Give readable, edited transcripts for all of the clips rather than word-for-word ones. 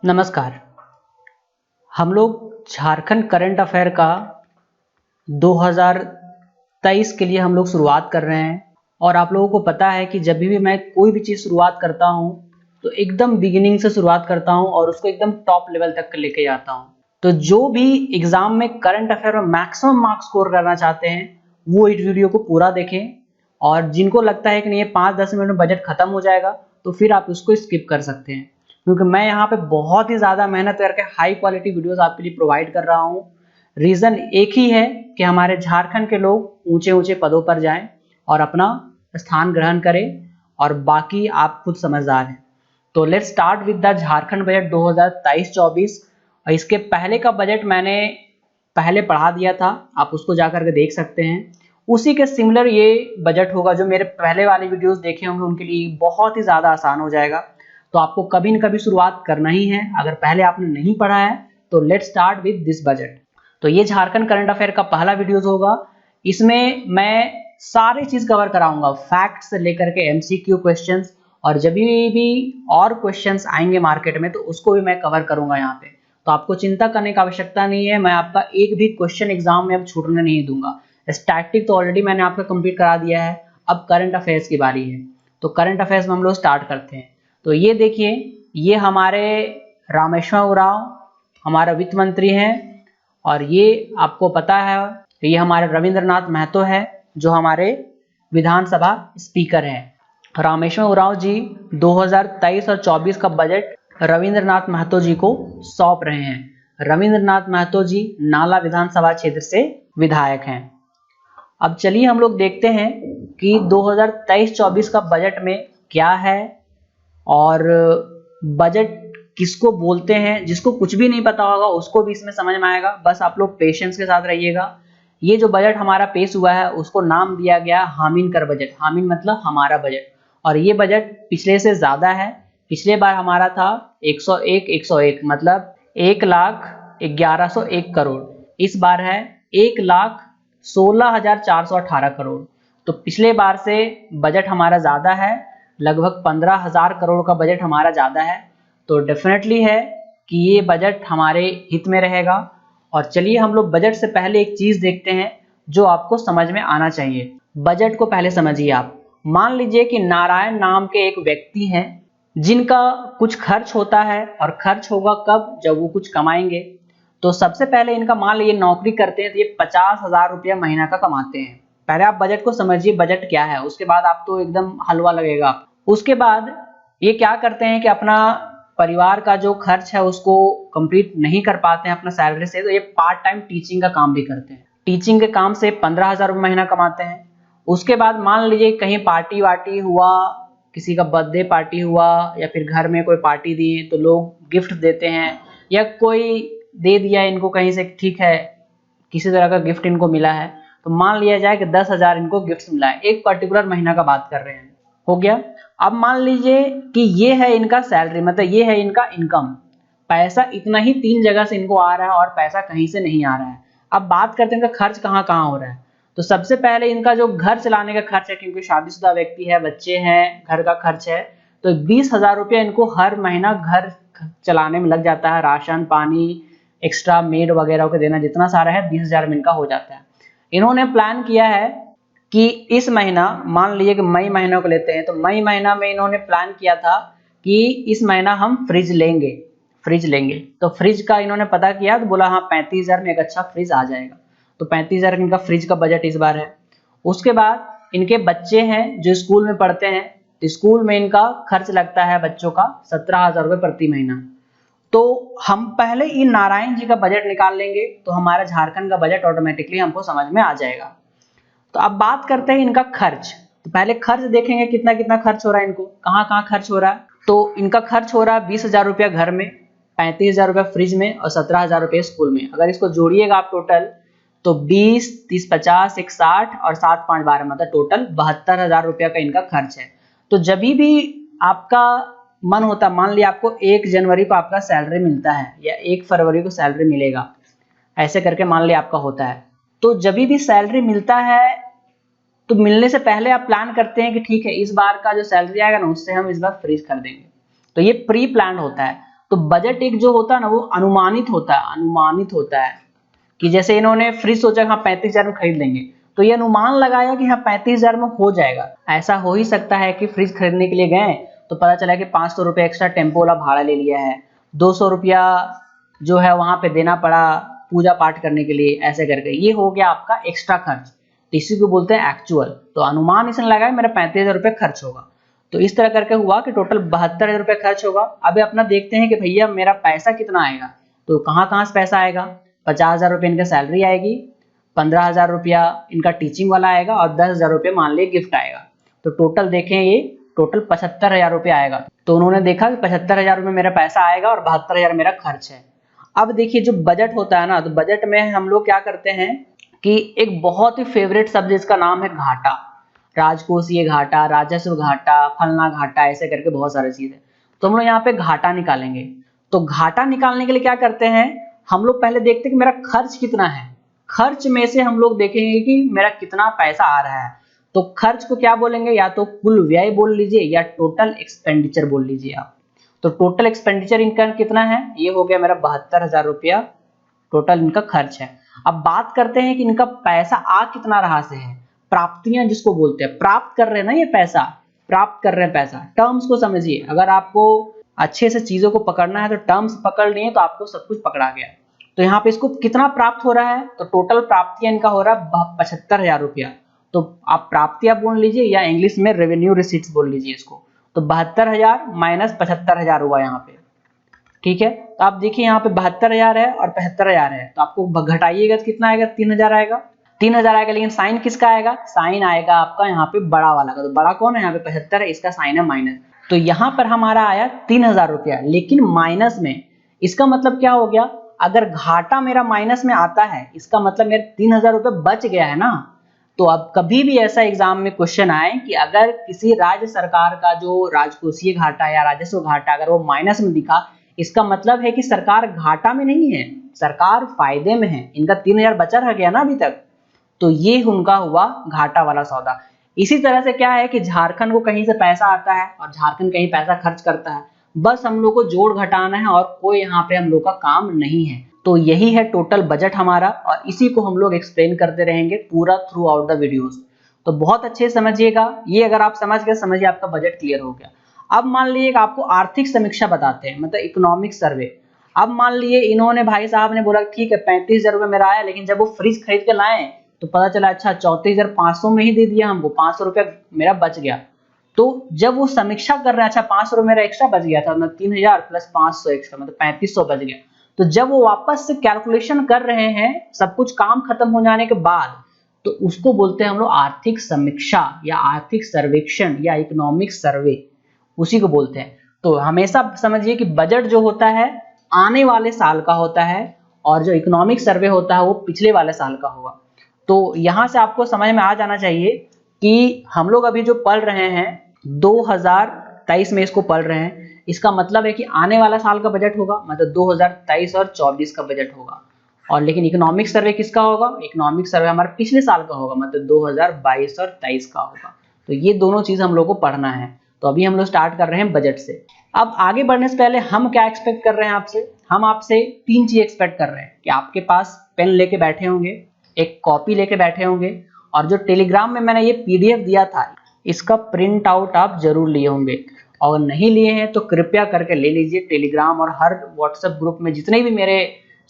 नमस्कार। हम लोग झारखंड करंट अफेयर का 2023 के लिए हम लोग शुरुआत कर रहे हैं और आप लोगों को पता है कि जब भी मैं कोई भी चीज़ शुरुआत करता हूं तो एकदम बिगिनिंग से शुरुआत करता हूं और उसको एकदम टॉप लेवल तक लेके जाता हूं। तो जो भी एग्जाम में करंट अफेयर में मैक्सिमम मार्क्स स्कोर करना चाहते हैं वो इस वीडियो को पूरा देखें, और जिनको लगता है कि नहीं ये 5-10 मिनट में बजट खत्म हो जाएगा तो फिर आप उसको स्किप कर सकते हैं, क्योंकि मैं यहाँ पे बहुत ही ज़्यादा मेहनत करके हाई क्वालिटी वीडियोस आपके लिए प्रोवाइड कर रहा हूँ। रीज़न एक ही है कि हमारे झारखंड के लोग ऊंचे ऊंचे पदों पर जाएं और अपना स्थान ग्रहण करें, और बाकी आप खुद समझदार हैं। तो let's start with the Jharkhand budget 2023-24। और इसके पहले का बजट मैंने पहले पढ़ा दिया था, आप उसको जाकर के देख सकते हैं। उसी के सिमिलर ये बजट होगा। जो मेरे पहले वाले वीडियोस देखे होंगे उनके लिए बहुत ही ज़्यादा आसान हो जाएगा। तो आपको कभी न कभी शुरुआत करना ही है। अगर पहले आपने नहीं पढ़ा है तो let's start with this budget. तो ये झारखंड करंट अफेयर का पहला वीडियोस होगा। इसमें मैं सारी चीज कवर कराऊंगा, फैक्ट से लेकर के एमसीक्यू क्वेश्चंस, और जब भी और क्वेश्चंस आएंगे मार्केट में तो उसको भी मैं कवर करूंगा यहाँ पे। तो आपको चिंता करने की आवश्यकता नहीं है। मैं आपका एक भी क्वेश्चन एग्जाम में अब छूटने नहीं दूंगा। स्टैटिक तो ऑलरेडी मैंने आपका कंप्लीट करा दिया है, अब करंट अफेयर्स की बारी है। तो करंट अफेयर्स में हम लोग स्टार्ट करते हैं। तो ये देखिए, ये हमारे रामेश्वर उरांव हमारा वित्त मंत्री हैं, और ये आपको पता है ये हमारे रविंद्रनाथ महतो है जो हमारे विधानसभा स्पीकर हैं। रामेश्वर उरांव जी 2023 और 24 का बजट रविंद्रनाथ महतो जी को सौंप रहे हैं। रविंद्रनाथ महतो जी नाला विधानसभा क्षेत्र से विधायक हैं। अब चलिए हम लोग देखते हैं कि 2023-24 का बजट में क्या है और बजट किसको बोलते हैं। जिसको कुछ भी नहीं पता होगा उसको भी इसमें समझ में आएगा, बस आप लोग पेशेंस के साथ रहिएगा। ये जो बजट हमारा पेश हुआ है उसको नाम दिया गया हामिन कर बजट। हामिन मतलब हमारा बजट, और ये बजट पिछले से ज्यादा है। पिछले बार हमारा था 101 मतलब 1,11,01 करोड़। इस बार है 1,16,418 करोड़। तो पिछले बार से बजट हमारा ज्यादा है, लगभग 15,000 करोड़ का बजट हमारा ज्यादा है। तो डेफिनेटली है कि ये बजट हमारे हित में रहेगा। और चलिए हम लोग बजट से पहले एक चीज देखते हैं जो आपको समझ में आना चाहिए। बजट को पहले समझिए आप। मान लीजिए कि नारायण नाम के एक व्यक्ति हैं जिनका कुछ खर्च होता है, और खर्च होगा कब, जब वो कुछ कमाएंगे। तो सबसे पहले इनका मान लीजिए नौकरी करते हैं तो ये 50,000 रुपया महीना का कमाते हैं। पहले आप बजट को समझिए बजट क्या है, उसके बाद आप तो एकदम हलवा लगेगा। उसके बाद ये क्या करते हैं कि अपना परिवार का जो खर्च है उसको कंप्लीट नहीं कर पाते हैं अपना सैलरी से, तो ये पार्ट टाइम टीचिंग का काम भी करते हैं। टीचिंग के काम से 15,000 रुपये महीना कमाते हैं। उसके बाद मान लीजिए कहीं पार्टी वार्टी हुआ, किसी का बर्थडे पार्टी हुआ, या फिर घर में कोई पार्टी दी तो लोग गिफ्ट देते हैं, या कोई दे दिया इनको कहीं से, ठीक है किसी तरह का गिफ्ट इनको मिला है, तो मान लिया जाए कि 10,000 इनको गिफ्ट मिला है। एक पर्टिकुलर महीना का बात कर रहे हैं, हो गया। अब मान लीजिए कि ये है इनका सैलरी, मतलब ये है इनका इनकम। पैसा इतना ही 3 जगह से इनको आ रहा है और पैसा कहीं से नहीं आ रहा है। अब बात करते हैं इनका खर्च कहाँ कहाँ हो रहा है। तो सबसे पहले इनका जो घर चलाने का खर्च है, क्योंकि शादीशुदा व्यक्ति है, बच्चे हैं, घर का खर्च है, तो 20,000 रुपया इनको हर महीना घर चलाने में लग जाता है। राशन पानी एक्स्ट्रा मेड वगैरह को देना जितना सारा है 20,000 में इनका हो जाता है। इन्होंने प्लान किया है कि इस महीना, मान लीजिए कि मई महीना को लेते हैं, तो मई महीना में इन्होंने प्लान किया था कि इस महीना हम फ्रिज लेंगे। तो फ्रिज का इन्होंने पता किया तो बोला हाँ 35,000 में एक अच्छा फ्रिज आ जाएगा। तो 35,000 इनका फ्रिज का बजट इस बार है। उसके बाद इनके बच्चे हैं जो स्कूल में पढ़ते हैं, तो स्कूल में इनका खर्च लगता है बच्चों का 17,000 रुपये प्रति महीना। तो हम पहले इन नारायण जी का बजट निकाल लेंगे तो हमारा झारखंड का बजट ऑटोमेटिकली हमको समझ में आ जाएगा। तो अब बात करते हैं इनका खर्च। तो पहले खर्च देखेंगे कितना कितना खर्च हो रहा है, इनको कहाँ कहाँ खर्च हो रहा है। तो इनका खर्च हो रहा है 20,000 रुपया घर में, 35,000 रुपया फ्रिज में, और 17,000 रुपये स्कूल में। अगर इसको जोड़िएगा आप टोटल तो 20, 30, 50, 1, 60 और 7, 5, 12 मतलब टोटल 72,000 रुपया का इनका खर्च है। तो जब भी आपका मन होता, मान लिया आपको 1 जनवरी को आपका सैलरी मिलता है या 1 फरवरी को सैलरी मिलेगा, ऐसे करके मान लिया आपका होता है, तो जब भी सैलरी मिलता है तो मिलने से पहले आप प्लान करते हैं कि ठीक है इस बार का जो सैलरी आएगा ना उससे हम इस बार फ्रीज कर देंगे। तो ये प्री प्लान होता है। तो बजट एक जो होता है ना वो अनुमानित होता है कि जैसे इन्होंने फ्रिज सोचा हाँ 35,000 में खरीद लेंगे, तो ये अनुमान लगाया कि हाँ 35,000 में हो जाएगा। ऐसा हो ही सकता है कि फ्रिज खरीदने के लिए गए तो पता चला कि 500 रुपये एक्स्ट्रा टेम्पो वाला भाड़ा ले लिया है, 200 रुपया जो है वहां पे देना पड़ा पूजा पाठ करने के लिए, ऐसे करके ये हो गया आपका एक्स्ट्रा खर्च। तो इसी को बोलते हैं एक्चुअल। तो अनुमान इसने लगाया मेरा 35,000 रुपये खर्च होगा, तो इस तरह करके हुआ कि टोटल 72,000 रुपये खर्च होगा। अब अपना देखते हैं कि भैया मेरा पैसा कितना आएगा, तो कहाँ कहाँ से पैसा आएगा। 50,000 रुपये इनका सैलरी आएगी, 15,000 रुपया इनका टीचिंग वाला आएगा और 10,000 रुपये मान ली गिफ्ट आएगा। तो टोटल देखें ये टोटल 75,000 रुपये आएगा। तो उन्होंने देखा कि 75,000 रुपये मेरा पैसा आएगा और 72,000 मेरा खर्च है। अब देखिए जो बजट होता है ना, तो बजट में हम लोग क्या करते हैं कि एक बहुत ही फेवरेट शब्द जिसका नाम है घाटा, राजकोषीय घाटा, राजस्व घाटा, फलना घाटा, ऐसे करके बहुत सारी चीजें। तो हम लोग यहाँ पे घाटा निकालेंगे। तो घाटा निकालने के लिए क्या करते हैं, हम लोग पहले देखते हैं कि मेरा खर्च कितना है। खर्च में से हम लोग देखेंगे कि मेरा कितना पैसा आ रहा है। तो खर्च को क्या बोलेंगे, या तो कुल व्यय बोल लीजिए या टोटल एक्सपेंडिचर बोल लीजिए आप। तो टोटल एक्सपेंडिचर इनका कितना है, ये हो गया मेरा 72,000 रुपया टोटल इनका खर्च है। अब बात करते हैं कि इनका पैसा आ कितना रहा से है। प्राप्तियां जिसको बोलते हैं, प्राप्त कर रहे हैं ना, ये पैसा प्राप्त कर रहे हैं पैसा। टर्म्स को समझिए, अगर आपको अच्छे से चीजों को पकड़ना है तो टर्म्स पकड़ लिए तो आपको सब कुछ पकड़ा गया। तो यहाँ पे इसको कितना प्राप्त हो रहा है, तो टोटल प्राप्तियां इनका हो रहा है 75,000 रुपया। तो आप प्राप्तियां बोल लीजिए या इंग्लिश में रेवेन्यू रिसीट्स बोल लीजिए इसको। तो 72,000 माइनस 75,000 हुआ यहाँ पे, ठीक है। तो आप देखिए यहाँ पे 72,000 है और 75,000 है, तो आपको घटाइएगा तो कितना आएगा, 3,000 आएगा। 3,000 आएगा, लेकिन साइन किसका आएगा, साइन आएगा आपका यहाँ पे बड़ा वाला का। तो बड़ा कौन है, यहाँ पे 75 है, इसका साइन है माइनस। तो यहाँ पर हमारा आया 3,000 रुपया, लेकिन माइनस में। इसका मतलब क्या हो गया, अगर घाटा मेरा माइनस में आता है इसका मतलब मेरे 3,000 रुपये बच गया है ना। तो अब कभी भी ऐसा एग्जाम में क्वेश्चन आए कि अगर किसी राज्य सरकार का जो राजकोषीय घाटा या राजस्व घाटा अगर वो माइनस में दिखा, इसका मतलब है कि सरकार घाटा में नहीं है, सरकार फायदे में है। इनका 3,000 बचा रह गया ना अभी तक, तो ये उनका हुआ घाटा वाला सौदा। इसी तरह से क्या है कि झारखंड को कहीं से पैसा आता है और झारखंड कहीं पैसा खर्च करता है, बस हम लोग को जोड़ घटाना है और कोई यहाँ पे हम लोग का काम नहीं है। तो यही है टोटल बजट हमारा, और इसी को हम लोग एक्सप्लेन करते रहेंगे पूरा थ्रू आउट द वीडियोस। तो बहुत अच्छे से समझिएगा, ये अगर आप समझ गए समझिए आपका बजट क्लियर हो गया। अब मान लीजिए आपको आर्थिक समीक्षा बताते हैं, मतलब इकोनॉमिक सर्वे। अब मान लिए इन्होंने भाई साहब ने बोला ठीक है 35,000 रुपये मेरा आया, लेकिन जब वो फ्रिज खरीद के लाए तो पता चला अच्छा 34,500 में ही दे दिया हमको, 500 रुपया मेरा बच गया। तो जब वो समीक्षा कर रहे हैं, अच्छा 500 रुपये मेरा एक्स्ट्रा बच गया था, मतलब 3,000 प्लस 500 एक्स्ट्रा मतलब 3500 बच गया। तो जब वो वापस से कैलकुलेशन कर रहे हैं सब कुछ काम खत्म हो जाने के बाद, तो उसको बोलते हैं हम लोग आर्थिक समीक्षा या आर्थिक सर्वेक्षण या इकोनॉमिक सर्वे, उसी को बोलते हैं। तो हमेशा समझिए कि बजट जो होता है आने वाले साल का होता है और जो इकोनॉमिक सर्वे होता है वो पिछले वाले साल का होगा। तो यहां से आपको समझ में आ जाना चाहिए कि हम लोग अभी जो पढ़ रहे हैं 2023 में इसको पढ़ रहे हैं, इसका मतलब है कि आने वाला साल का बजट होगा, मतलब 2023 और 24 का बजट होगा। और लेकिन इकोनॉमिक सर्वे किसका होगा, इकोनॉमिक सर्वे हमारे पिछले साल का होगा, मतलब 2022 और 23 का होगा। तो ये दोनों चीज हम लोग को पढ़ना है। तो अभी हम लोग स्टार्ट कर रहे हैं बजट से। अब आगे बढ़ने से पहले हम क्या एक्सपेक्ट कर रहे हैं आपसे, हम आपसे 3 चीज एक्सपेक्ट कर रहे हैं कि आपके पास पेन लेके बैठे होंगे, एक कॉपी लेके बैठे होंगे, और जो टेलीग्राम में मैंने ये PDF दिया था इसका प्रिंट आउट आप जरूर लिए होंगे। और नहीं लिए हैं तो कृपया करके ले लीजिए। टेलीग्राम और हर व्हाट्सएप ग्रुप में जितने भी मेरे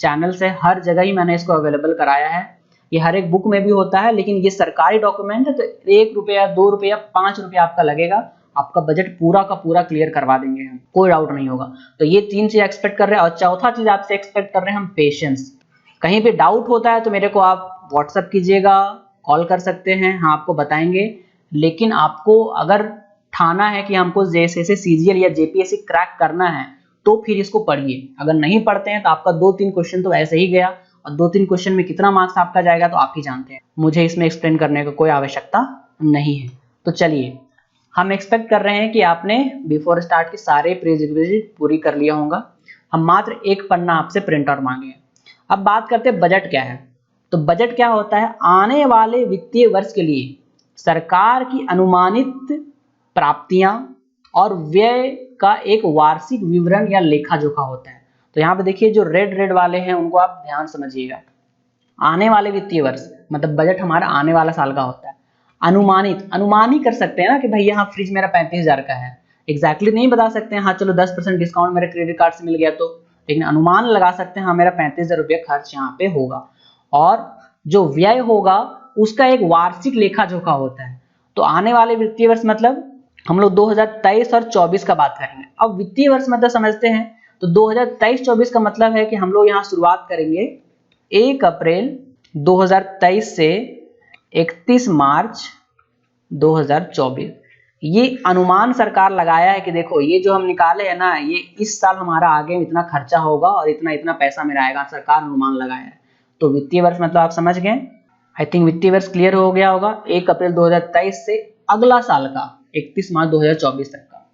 चैनल्स है हर जगह ही मैंने इसको अवेलेबल कराया है। ये हर एक बुक में भी होता है, लेकिन ये सरकारी डॉक्यूमेंट है तो 1 रुपया 2 रुपया 5 रुपया आपका लगेगा, आपका बजट पूरा का पूरा क्लियर करवा देंगे हम, कोई डाउट नहीं होगा। तो ये 3 चीज एक्सपेक्ट कर रहे हैं। और चौथा चीज आपसे एक्सपेक्ट कर रहे हैं हम पेशेंस। कहीं पे डाउट होता है तो मेरे को आप व्हाट्सएप कीजिएगा, कॉल कर सकते हैं, हम आपको बताएंगे। लेकिन आपको अगर ठाना है कि हमको जैसे CGL या JPSC क्रैक करना है तो फिर इसको पढ़िए। अगर नहीं पढ़ते हैं तो आपका 2-3 क्वेश्चन तो ऐसे ही गया, और 2-3 क्वेश्चन में कितना मार्क्स आपका जाएगा तो आप ही जानते हैं, मुझे इसमें एक्सप्लेन करने का कोई आवश्यकता नहीं है। तो चलिए, हम एक्सपेक्ट कर रहे हैं कि आपने बिफोर स्टार्ट के सारे प्रीरिक्विजिट पूरी कर लिया होगा। हम मात्र एक पन्ना आपसे प्रिंट आउट मांगे हैं। अब बात करते हैं बजट क्या है। तो बजट क्या होता है, आने वाले वित्तीय वर्ष के लिए सरकार की अनुमानित प्राप्तियां और व्यय का एक वार्षिक विवरण या लेखा जोखा होता है। तो यहाँ पे देखिए जो रेड रेड वाले हैं उनको आप ध्यान समझिएगा। आने वाले वित्तीय वर्ष मतलब बजट हमारा आने वाला साल का होता है। अनुमानित, अनुमान ही कर सकते हैं ना कि भाई यहाँ फ्रिज मेरा 35,000 का है, एग्जैक्टली नहीं बता सकते हैं, हाँ चलो 10% डिस्काउंट मेरे क्रेडिट कार्ड से मिल गया तो, लेकिन अनुमान लगा सकते हैं हाँ मेरा 35,000 रुपया खर्च यहाँ पे होगा। और जो व्यय होगा उसका एक वार्षिक लेखा जोखा होता है। तो आने वाले वित्तीय वर्ष मतलब हम लोग 2023 और 24 का बात करेंगे। अब वित्तीय वर्ष मतलब समझते हैं, तो 2023-24 का मतलब है कि हम लोग यहाँ शुरुआत करेंगे 1 अप्रैल 2023 से 31 मार्च 2024। ये अनुमान सरकार लगाया है कि देखो ये जो हम निकाले है ना, ये इस साल हमारा आगे इतना खर्चा होगा और इतना इतना पैसा मेरा आएगा, सरकार अनुमान लगाया है। तो वित्तीय वर्ष मतलब आप समझ गए। आई थिंक वित्तीय वर्ष क्लियर हो गया होगा। 1 अप्रैल 2023 से अगला साल का 31 मार्च 2024 तक का।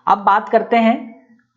अब बात करते हैं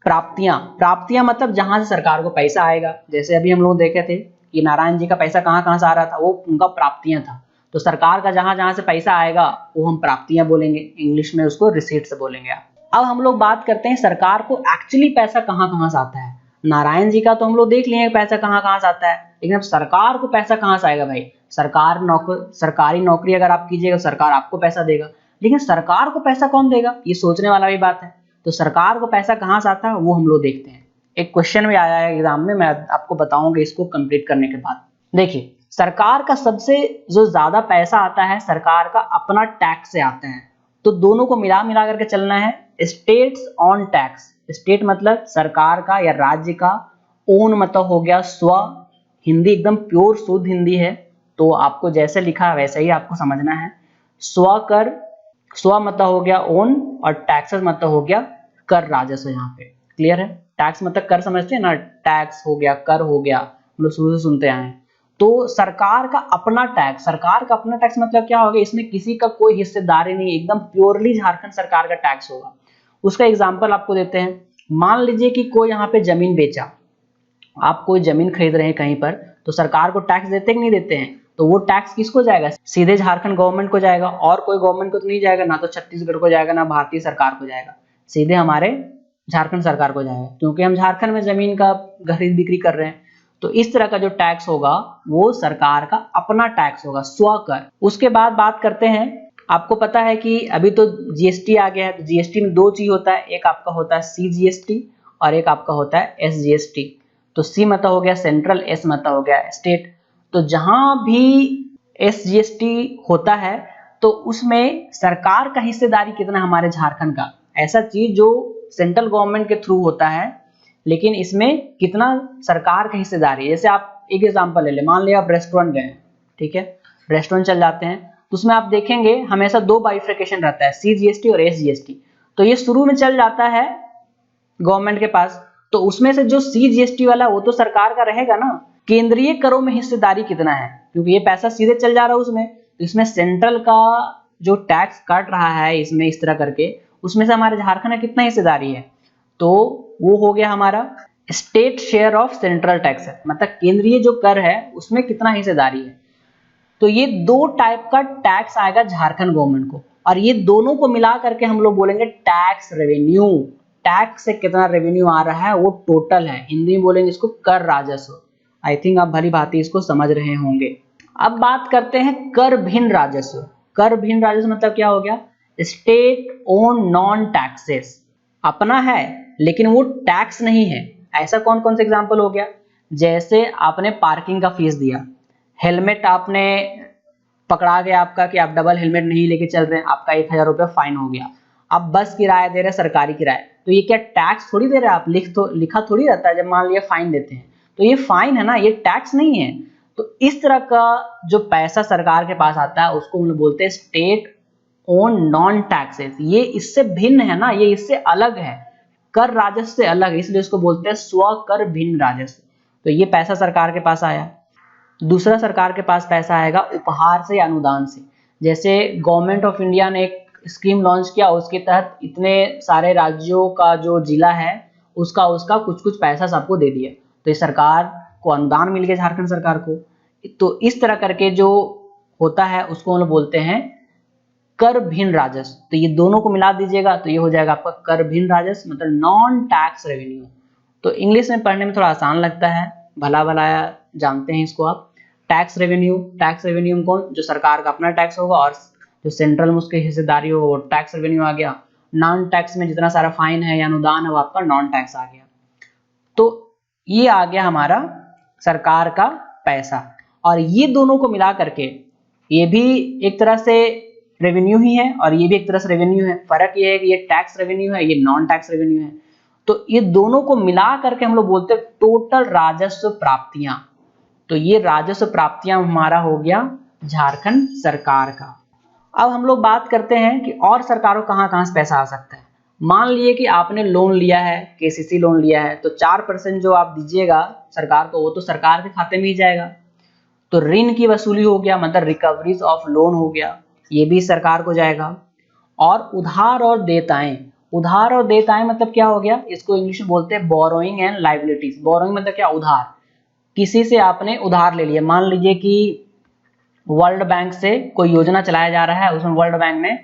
प्राप्तियां। प्राप्तियां मतलब जहां से सरकार को पैसा आएगा। जैसे अभी हम लोग देखे थे कि नारायण जी का पैसा कहां से आ रहा था, वो उनका प्राप्तियां था। तो सरकार का जहां जहां से पैसा आएगा वो हम प्राप्तियां बोलेंगे, इंग्लिश में उसको रिसीट्स बोलेंगे आप। अब हम लोग बात करते हैं सरकार को एक्चुअली पैसा कहां से आता है। नारायण जी का तो हम लोग देख लिए पैसा कहां से आता है, लेकिन अब सरकार को पैसा कहां से आएगा भाई। सरकारी नौकरी अगर आप कीजिएगा सरकार आपको पैसा देगा, लेकिन सरकार को पैसा कौन देगा, ये सोचने वाला भी बात है। तो सरकार को पैसा कहां से आता है वो हम लोग देखते हैं। एक क्वेश्चन भी आया है एग्जाम में, मैं आपको बताऊंगा इसको कंप्लीट करने के बाद। देखिए सरकार का सबसे जो ज्यादा पैसा आता है सरकार का अपना टैक्स से आता है। तो दोनों को मिला करके चलना है। स्टेट्स ऑन टैक्स, स्टेट मतलब सरकार का या राज्य का, ओन मतलब हो गया स्व, हिंदी एकदम प्योर शुद्ध हिंदी है तो आपको जैसे लिखा है वैसे ही आपको समझना है। स्वकर, स्व मतलब हो गया ओन और टैक्सेस मतलब हो गया कर राजस्व। यहाँ पे क्लियर है। टैक्स मतलब कर समझते हैं ना, टैक्स हो गया कर हो गया, हम लोग शुरू से सुनते आए हैं। तो सरकार का अपना टैक्स, सरकार का अपना टैक्स मतलब क्या होगा, इसमें किसी का कोई हिस्सेदारी नहीं, एकदम प्योरली झारखंड सरकार का टैक्स होगा। उसका एग्जांपल आपको देते हैं। मान लीजिए कि कोई यहाँ पे जमीन बेचा, आप कोई जमीन खरीद रहे हैं कहीं पर, तो सरकार को टैक्स देते कि नहीं देते हैं। तो वो टैक्स किसको जाएगा, सीधे झारखंड गवर्नमेंट को जाएगा, और कोई गवर्नमेंट को तो नहीं जाएगा, ना तो छत्तीसगढ़ को जाएगा ना भारतीय सरकार को जाएगा, सीधे हमारे झारखंड सरकार को जाएगा, क्योंकि हम झारखंड में जमीन का खरीद बिक्री कर रहे हैं। तो इस तरह का जो टैक्स होगा वो सरकार का अपना टैक्स होगा, स्वकर। उसके बाद बात करते हैं, आपको पता है कि अभी तो जीएसटी आ गया है। तो जीएसटी में दो चीज होता है, एक आपका होता है सीजीएसटी और एक आपका होता है एसजीएसटी। तो सी मतलब हो गया सेंट्रल, एस मतलब हो गया स्टेट। तो जहां भी एसजीएसटी होता है तो उसमें सरकार का हिस्सेदारी कितना है हमारे झारखंड का, ऐसा चीज जो सेंट्रल गवर्नमेंट के थ्रू होता है, लेकिन इसमें कितना सरकार का हिस्सेदारी। जैसे आप एक एग्जांपल ले ले, मान लिया आप रेस्टोरेंट गए, ठीक है, रेस्टोरेंट चल जाते हैं, तो उसमें आप देखेंगे हमेशा दो बाइफर्केशन रहता है, सीजीएसटी और एसजीएसटी। तो ये शुरू में चल जाता है गवर्नमेंट के पास, तो उसमें से जो सीजीएसटी वाला वो तो सरकार का रहेगा ना। केंद्रीय करों में हिस्सेदारी कितना है, क्योंकि ये पैसा सीधे चल जा रहा है उसमें, तो इसमें सेंट्रल का जो टैक्स काट रहा है इसमें इस तरह करके, उसमें से हमारे झारखंड में कितना हिस्सेदारी है, तो वो हो गया हमारा state share of central tax, मतलब केंद्रीय जो कर है उसमें कितना हिस्सेदारी है। तो ये दो टाइप का टैक्स आएगा झारखंड गवर्नमेंट को, और ये दोनों को मिला करके हम लोग बोलेंगे टैक्स रेवेन्यू। टैक्स से कितना रेवेन्यू आ रहा है वो टोटल है, हिंदी में बोलेंगे इसको कर राजस्व। आई थिंक आप भली भांति इसको समझ रहे होंगे। अब बात करते हैं कर भिन्न राजस्व। कर भिन्न राजस्व मतलब क्या हो गया, स्टेट ओन नॉन टैक्सेस, अपना है लेकिन वो टैक्स नहीं है। ऐसा कौन कौन से एग्जांपल हो गया, जैसे आपने पार्किंग का फीस दिया, हेलमेट आपने पकड़ा गया आपका कि आप डबल हेलमेट नहीं लेके चल रहे हैं, आपका 1000 रुपया फाइन हो गया। आप बस किराया दे रहे हैं, सरकारी किराया, तो ये क्या टैक्स थोड़ी दे रहे हैं आप, लिखा थोड़ी रहता है जब मान लिया फाइन देते हैं, तो ये फाइन है ना, ये टैक्स नहीं है। तो इस तरह का जो पैसा सरकार के पास आता है उसको हम लोग बोलते हैं स्टेट ओन नॉन टैक्सेस। ये इससे भिन्न है ना, ये इससे अलग है, कर राजस्व से अलग है, इसलिए इसको बोलते हैं स्व कर भिन्न राजस्व। तो ये पैसा सरकार के पास आया। दूसरा सरकार के पास पैसा आएगा उपहार से या अनुदान से। जैसे गवर्नमेंट ऑफ इंडिया ने एक स्कीम लॉन्च किया, उसके तहत इतने सारे राज्यों का जो जिला है उसका कुछ कुछ पैसा सबको दे दिया, तो ये सरकार को अनुदान मिल गया झारखंड सरकार को। तो इस तरह करके जो होता है उसको हम लोग बोलते हैं कर भिन्न राजस्व, तो ये दोनों को मिला दीजिएगा तो ये हो जाएगा आपका कर भिन्न राजस्व, मतलब नॉन टैक्स रेवेन्यू। तो इंग्लिश में पढ़ने में थोड़ा आसान लगता है, भला भला जानते हैं इसको आप। टैक्स रेवेन्यू, टैक्स रेवेन्यू में कौन, जो सरकार का अपना टैक्स होगा और जो सेंट्रल में उसकी हिस्सेदारी होगा वो टैक्स रेवेन्यू आ गया। नॉन टैक्स में जितना सारा फाइन है या अनुदान है वो आपका नॉन टैक्स आ गया। तो ये आ गया हमारा सरकार का पैसा, और ये दोनों को मिला करके ये भी एक तरह से रेवेन्यू ही है और ये भी एक तरह से रेवेन्यू है। फर्क ये है कि ये टैक्स रेवेन्यू है, ये नॉन टैक्स रेवेन्यू है। तो ये दोनों को मिला करके हम लोग बोलते हैं टोटल राजस्व प्राप्तियां। तो ये राजस्व प्राप्तियां हमारा हो गया झारखंड सरकार का। अब हम लोग बात करते हैं कि और सरकारों कहां से पैसा आ सकता है। मान लीजिए कि आपने लोन लिया है, केसीसी लोन लिया है, तो 4% जो आप दीजिएगा सरकार को वो तो सरकार के खाते में ही जाएगा। तो ऋण की वसूली हो गया, मतलब रिकवरीज ऑफ लोन हो गया, ये भी सरकार को जाएगा। और उधार और देयताएं, उधार और देयताएं मतलब क्या हो गया, इसको इंग्लिश में बोलते हैं बोरोइंग एंड लायबिलिटीज। बोरोइंग मतलब क्या, उधार, किसी से आपने उधार ले लिया। मान लीजिए कि वर्ल्ड बैंक से कोई योजना चलाया जा रहा है, उसमें वर्ल्ड बैंक ने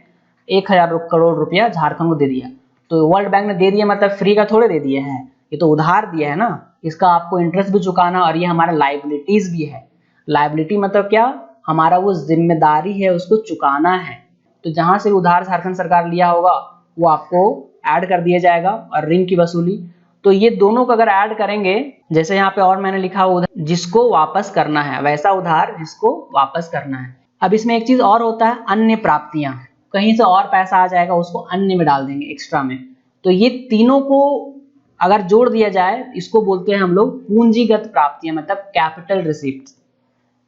1000 करोड़ रुपया झारखंड को दे दिया। तो वर्ल्ड बैंक ने दे दिया मतलब फ्री का थोड़े दे दिया है, ये तो उधार दिया है ना, इसका आपको इंटरेस्ट भी चुकाना, और ये हमारा लायबिलिटीज भी है। लायबिलिटी मतलब क्या, हमारा वो जिम्मेदारी है उसको चुकाना है। तो जहां से उधार झारखंड सरकार लिया होगा वो आपको ऐड कर दिया जाएगा। और ऋण की वसूली, तो ये दोनों को अगर ऐड करेंगे, जैसे यहाँ पे और मैंने लिखा उधार जिसको वापस करना है, वैसा उधार जिसको वापस करना है। अब इसमें एक चीज और होता है, अन्य प्राप्तियां, कहीं से और पैसा आ जाएगा उसको अन्य में डाल देंगे एक्स्ट्रा में। तो ये तीनों को अगर जोड़ दिया जाए, इसको बोलते हैं हम लोग पूंजीगत प्राप्तियां, मतलब कैपिटल रिसीप्ट।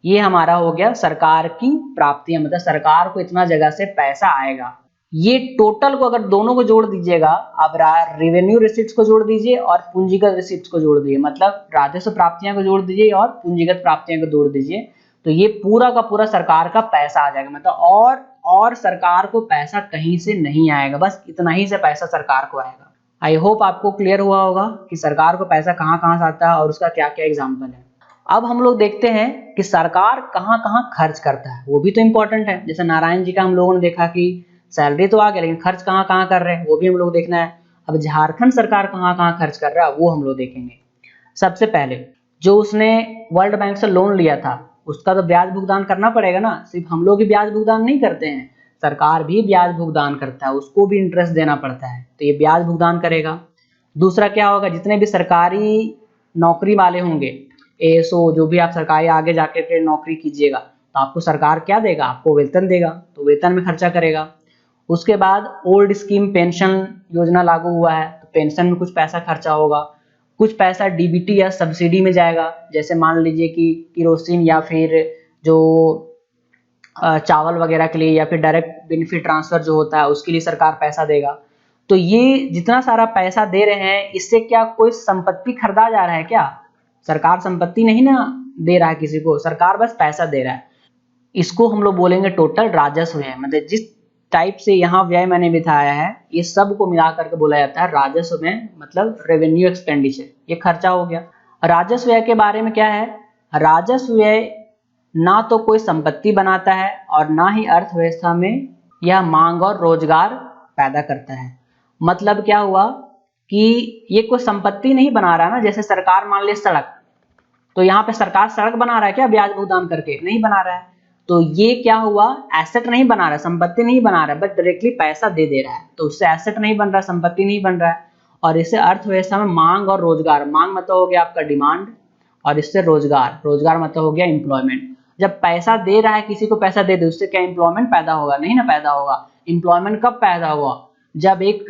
ये हमारा हो गया सरकार की प्राप्तियां, मतलब सरकार को इतना जगह से पैसा आएगा। ये टोटल को अगर दोनों को जोड़ दीजिएगा, आप रेवेन्यू रिसिप्ट्स को जोड़ दीजिए और पूंजीगत रिसिप्ट्स को जोड़ दीजिए, मतलब राजस्व प्राप्तियां को जोड़ दीजिए और पूंजीगत प्राप्तियां को जोड़ दीजिए, तो ये पूरा का पूरा सरकार का पैसा आ जाएगा। मतलब और सरकार को पैसा कहीं से नहीं आएगा, बस इतना ही से पैसा सरकार को आएगा। आई होप आपको क्लियर हुआ होगा कि सरकार को पैसा कहाँ से आता है और उसका क्या क्या एग्जाम्पल है। अब हम लोग देखते हैं कि सरकार कहाँ खर्च करता है, वो भी तो इम्पोर्टेंट है। जैसे नारायण जी का हम लोगों ने देखा कि सैलरी तो आ गया, लेकिन खर्च कहाँ कर रहे हैं वो भी हम लोग देखना है। अब झारखंड सरकार कहाँ खर्च कर रहा है वो हम लोग देखेंगे। सबसे पहले जो उसने वर्ल्ड बैंक से लोन लिया था उसका तो ब्याज भुगतान करना पड़ेगा ना। सिर्फ हम लोग ही ब्याज भुगतान नहीं करते हैं, सरकार भी ब्याज भुगतान करता है, उसको भी इंटरेस्ट देना पड़ता है, तो ये ब्याज भुगतान करेगा। दूसरा क्या होगा, जितने भी सरकारी नौकरी वाले होंगे, एएसओ, जो भी आप सरकारी आगे जाके फिर नौकरी कीजिएगा, तो आपको सरकार क्या देगा, आपको वेतन देगा, तो वेतन में खर्चा करेगा। उसके बाद ओल्ड स्कीम पेंशन योजना लागू हुआ है, तो पेंशन में कुछ पैसा खर्चा होगा। कुछ पैसा डीबीटी या सब्सिडी में जाएगा, जैसे मान लीजिए कि किरोसिन या फिर जो चावल वगैरह के लिए, या फिर डायरेक्ट बेनिफिट ट्रांसफर जो होता है उसके लिए सरकार पैसा देगा। तो ये जितना सारा पैसा दे रहे हैं, इससे क्या कोई संपत्ति खरीदा जा रहा है क्या? सरकार संपत्ति नहीं ना दे रहा है किसी को, सरकार बस पैसा दे रहा है। इसको हम लोग बोलेंगे टोटल राजस्व व्यय। मतलब जिस टाइप से यहाँ व्यय मैंने बिठाया है, ये सब को मिला करके बोला जाता है राजस्व व्यय, मतलब रेवेन्यू एक्सपेंडिचर। ये खर्चा हो गया। राजस्व व्यय के बारे में क्या है, राजस्व व्यय ना तो कोई संपत्ति बनाता है और ना ही अर्थव्यवस्था में यह मांग और रोजगार पैदा करता है। मतलब क्या हुआ कि ये कोई संपत्ति नहीं बना रहा ना। जैसे सरकार मान ले सड़क, तो यहाँ पे सरकार सड़क बना रहा है क्या ब्याज भुगतान करके? नहीं बना रहा है। तो ये क्या हुआ, एसेट नहीं बना रहा है, संपत्ति नहीं बना रहा है, बट डायरेक्टली पैसा दे रहा है, तो उससे एसेट नहीं बन रहा है, संपत्ति नहीं बन रहा है। और इससे अर्थव्यवस्था में मांग और रोजगार, मांग मतलब हो गया आपका डिमांड, और इससे रोजगार, रोजगार मतलब हो गया एम्प्लॉयमेंट। जब पैसा दे रहा है, किसी को पैसा दे उससे क्या एम्प्लॉयमेंट पैदा होगा? नहीं ना पैदा होगा। एम्प्लॉयमेंट कब पैदा हुआ, जब एक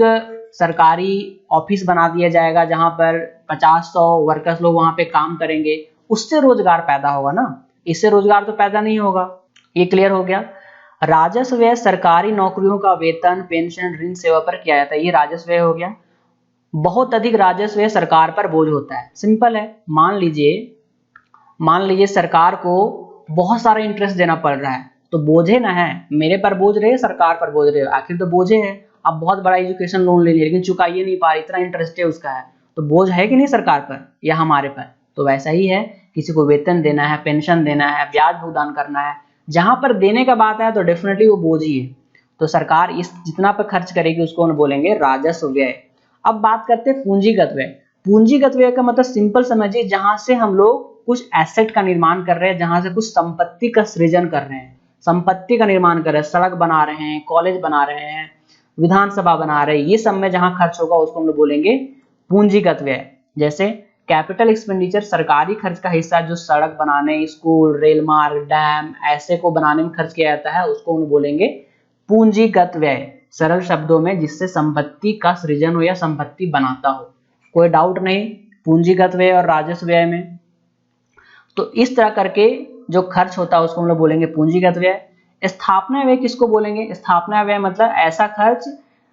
सरकारी ऑफिस बना दिया जाएगा जहां पर 50-100 वर्कर्स लोग वहां पे काम करेंगे, उससे रोजगार पैदा होगा ना, इससे रोजगार तो पैदा नहीं होगा। ये क्लियर हो गया। राजस्व व्यय सरकारी नौकरियों का वेतन, पेंशन, ऋण सेवा पर किया जाता है, ये राजस्व व्यय हो गया। बहुत अधिक राजस्व व्यय सरकार पर बोझ होता है। सिंपल है, मान लीजिए सरकार को बहुत सारा इंटरेस्ट देना पड़ रहा है, तो बोझे ना है, मेरे पर बोझ रहे, सरकार पर बोझ रहे, आखिर तो बोझे है। अब बहुत बड़ा एजुकेशन लोन ले लिया लेकिन चुकाइए नहीं पा रहे, इतना इंटरेस्ट है उसका है, तो बोझ है कि नहीं सरकार पर या हमारे पर? तो वैसा ही है, किसी को वेतन देना है, पेंशन देना है, ब्याज भुगतान करना है, जहां पर देने का बात है तो डेफिनेटली वो बोझ ही है। तो सरकार इस जितना पर खर्च करेगी उसको हम बोलेंगे राजस्व व्यय। अब बात करते हैं पूंजीगत व्यय। पूंजीगत व्यय का मतलब सिंपल समझिए, जहां से हम लोग कुछ एसेट का निर्माण कर रहे हैं, जहां से कुछ संपत्ति का सृजन कर रहे हैं, संपत्ति का निर्माण कर रहे हैं, सड़क बना रहे हैं, कॉलेज बना रहे हैं, विधानसभा बना रहे हैं, ये सब में जहां खर्च होगा उसको हम लोग बोलेंगे पूंजीगत व्यय। जैसे कैपिटल एक्सपेंडिचर सरकारी खर्च का हिस्सा जो सड़क बनाने, स्कूल, रेल मार्ग, डैम ऐसे को बनाने में खर्च किया जाता है उसको हम बोलेंगे पूंजीगत व्यय। सरल शब्दों में जिससे संपत्ति का सृजन हो या संपत्ति बनाता हो। कोई डाउट नहीं पूंजीगत व्यय और राजस्व व्यय में। तो इस तरह करके जो खर्च होता है उसको हम लोग बोलेंगे पूंजीगत व्यय। स्थापना व्यय किसको बोलेंगे? स्थापना व्यय मतलब ऐसा खर्च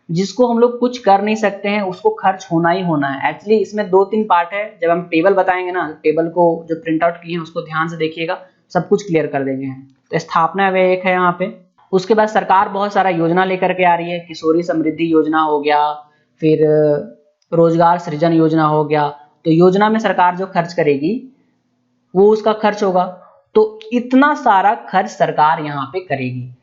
जिसको हम लोग कुछ कर नहीं सकते हैं, उसको खर्च होना ही होना है। एक्चुअली इसमें 2-3 पार्ट है, जब हम टेबल बताएंगे ना, टेबल को जो प्रिंट आउट किए हैं उसको ध्यान से देखिएगा, सब कुछ क्लियर कर देंगे हम। तो स्थापना व्यय एक है यहाँ पे। उसके बाद सरकार बहुत सारा योजना लेकर के आ रही है, किशोरी समृद्धि योजना हो गया, फिर रोजगार सृजन योजना हो गया। तो योजना में सरकार जो खर्च करेगी वो उसका खर्च होगा। तो इतना सारा खर्च सरकार यहाँ पे करेगी।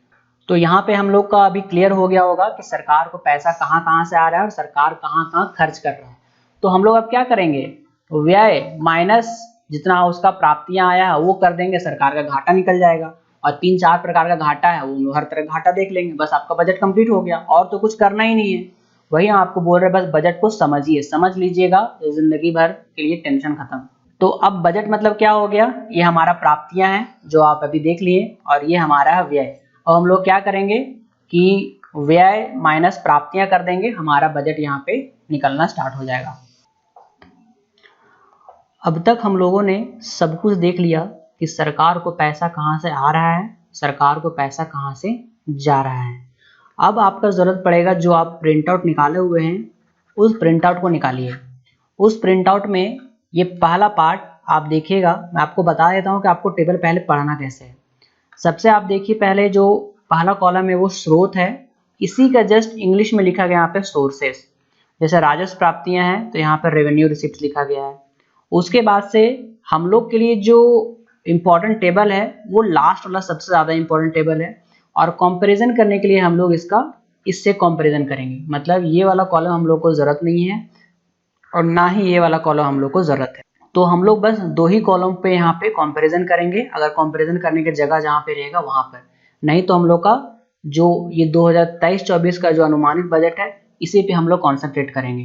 तो यहाँ पे हम लोग का अभी क्लियर हो गया होगा कि सरकार को पैसा कहाँ कहाँ से आ रहा है और सरकार कहाँ कहाँ खर्च कर रहा है। तो हम लोग अब क्या करेंगे, व्यय माइनस जितना उसका प्राप्तियां आया है वो कर देंगे, सरकार का घाटा निकल जाएगा। और 3-4 प्रकार का घाटा है वो हर तरह घाटा देख लेंगे, बस आपका बजट कंप्लीट हो गया। और तो कुछ करना ही नहीं है। वही हम आपको बोल रहे हैं, बस बजट को समझिए, समझ लीजिएगा तो जिंदगी भर के लिए टेंशन खत्म। तो अब बजट मतलब क्या हो गया, ये हमारा प्राप्तियां हैं जो आप अभी देख लिए, और ये हमारा है व्यय। और हम लोग क्या करेंगे कि व्यय माइनस प्राप्तियां कर देंगे, हमारा बजट यहाँ पे निकलना स्टार्ट हो जाएगा। अब तक हम लोगों ने सब कुछ देख लिया कि सरकार को पैसा कहाँ से आ रहा है, सरकार को पैसा कहाँ से जा रहा है। अब आपका जरूरत पड़ेगा जो आप प्रिंट आउट निकाले हुए हैं उस प्रिंट आउट को निकालिए। उस प्रिंट आउट में ये पहला पार्ट आप देखिएगा, मैं आपको बता देता हूँ कि आपको टेबल पहले पढ़ना कैसे है। सबसे आप देखिए पहले जो पहला कॉलम है वो स्रोत है, इसी का जस्ट इंग्लिश में लिखा गया यहाँ पे सोर्सेस। जैसे राजस्व प्राप्तियां हैं तो यहाँ पर रेवेन्यू रिसिप्ट लिखा गया है। उसके बाद से हम लोग के लिए जो इम्पोर्टेंट टेबल है वो लास्ट वाला सबसे ज़्यादा इम्पोर्टेंट टेबल है, और कंपैरिजन करने के लिए हम लोग इससे कंपैरिजन करेंगे। मतलब ये वाला कॉलम हम लोग को ज़रूरत नहीं है और ना ही ये वाला कॉलम हम लोग को ज़रूरत है। तो हम लोग बस 2 ही कॉलम पे यहाँ पे कंपैरिजन करेंगे, अगर कंपैरिजन करने की जगह जहाँ पे रहेगा वहाँ पर। नहीं तो हम लोग का जो ये 2023-24 का जो अनुमानित बजट है इसी पे हम लोग कॉन्सेंट्रेट करेंगे।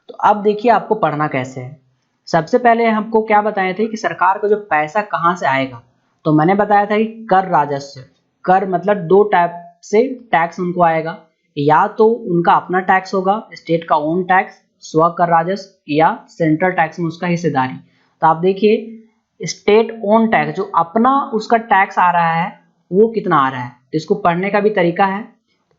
तो अब देखिए आपको पढ़ना कैसे है। सबसे पहले हमको क्या बताए थे कि सरकार को जो पैसा कहाँ से आएगा, तो मैंने बताया था कि कर राजस्व। कर मतलब 2 टाइप से टैक्स उनको आएगा, या तो उनका अपना टैक्स होगा, स्टेट का ओन टैक्स स्व कर राजस्व, या सेंट्रल टैक्स में उसका हिस्सेदारी। तो आप देखिए स्टेट ओन टैक्स जो अपना उसका टैक्स आ रहा है वो कितना आ रहा है, तो इसको पढ़ने का भी तरीका है।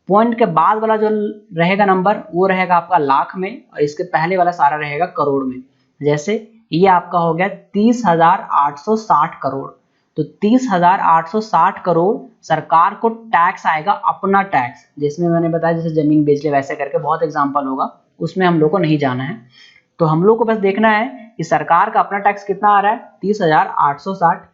पॉइंट के बाद वाला जो रहेगा नंबर वो रहेगा आपका लाख में, और इसके पहले वाला सारा रहेगा करोड़ में। जैसे ये आपका हो गया 30,860 करोड़। तो 30,860 करोड़ सरकार को टैक्स आएगा, अपना टैक्स, जिसमें मैंने बताया जैसे जमीन बेच ले वैसे करके बहुत एग्जांपल होगा, उसमें हम लोग को नहीं जाना है। तो हम लोग को बस देखना है कि सरकार का अपना टैक्स कितना आ रहा है 30,860,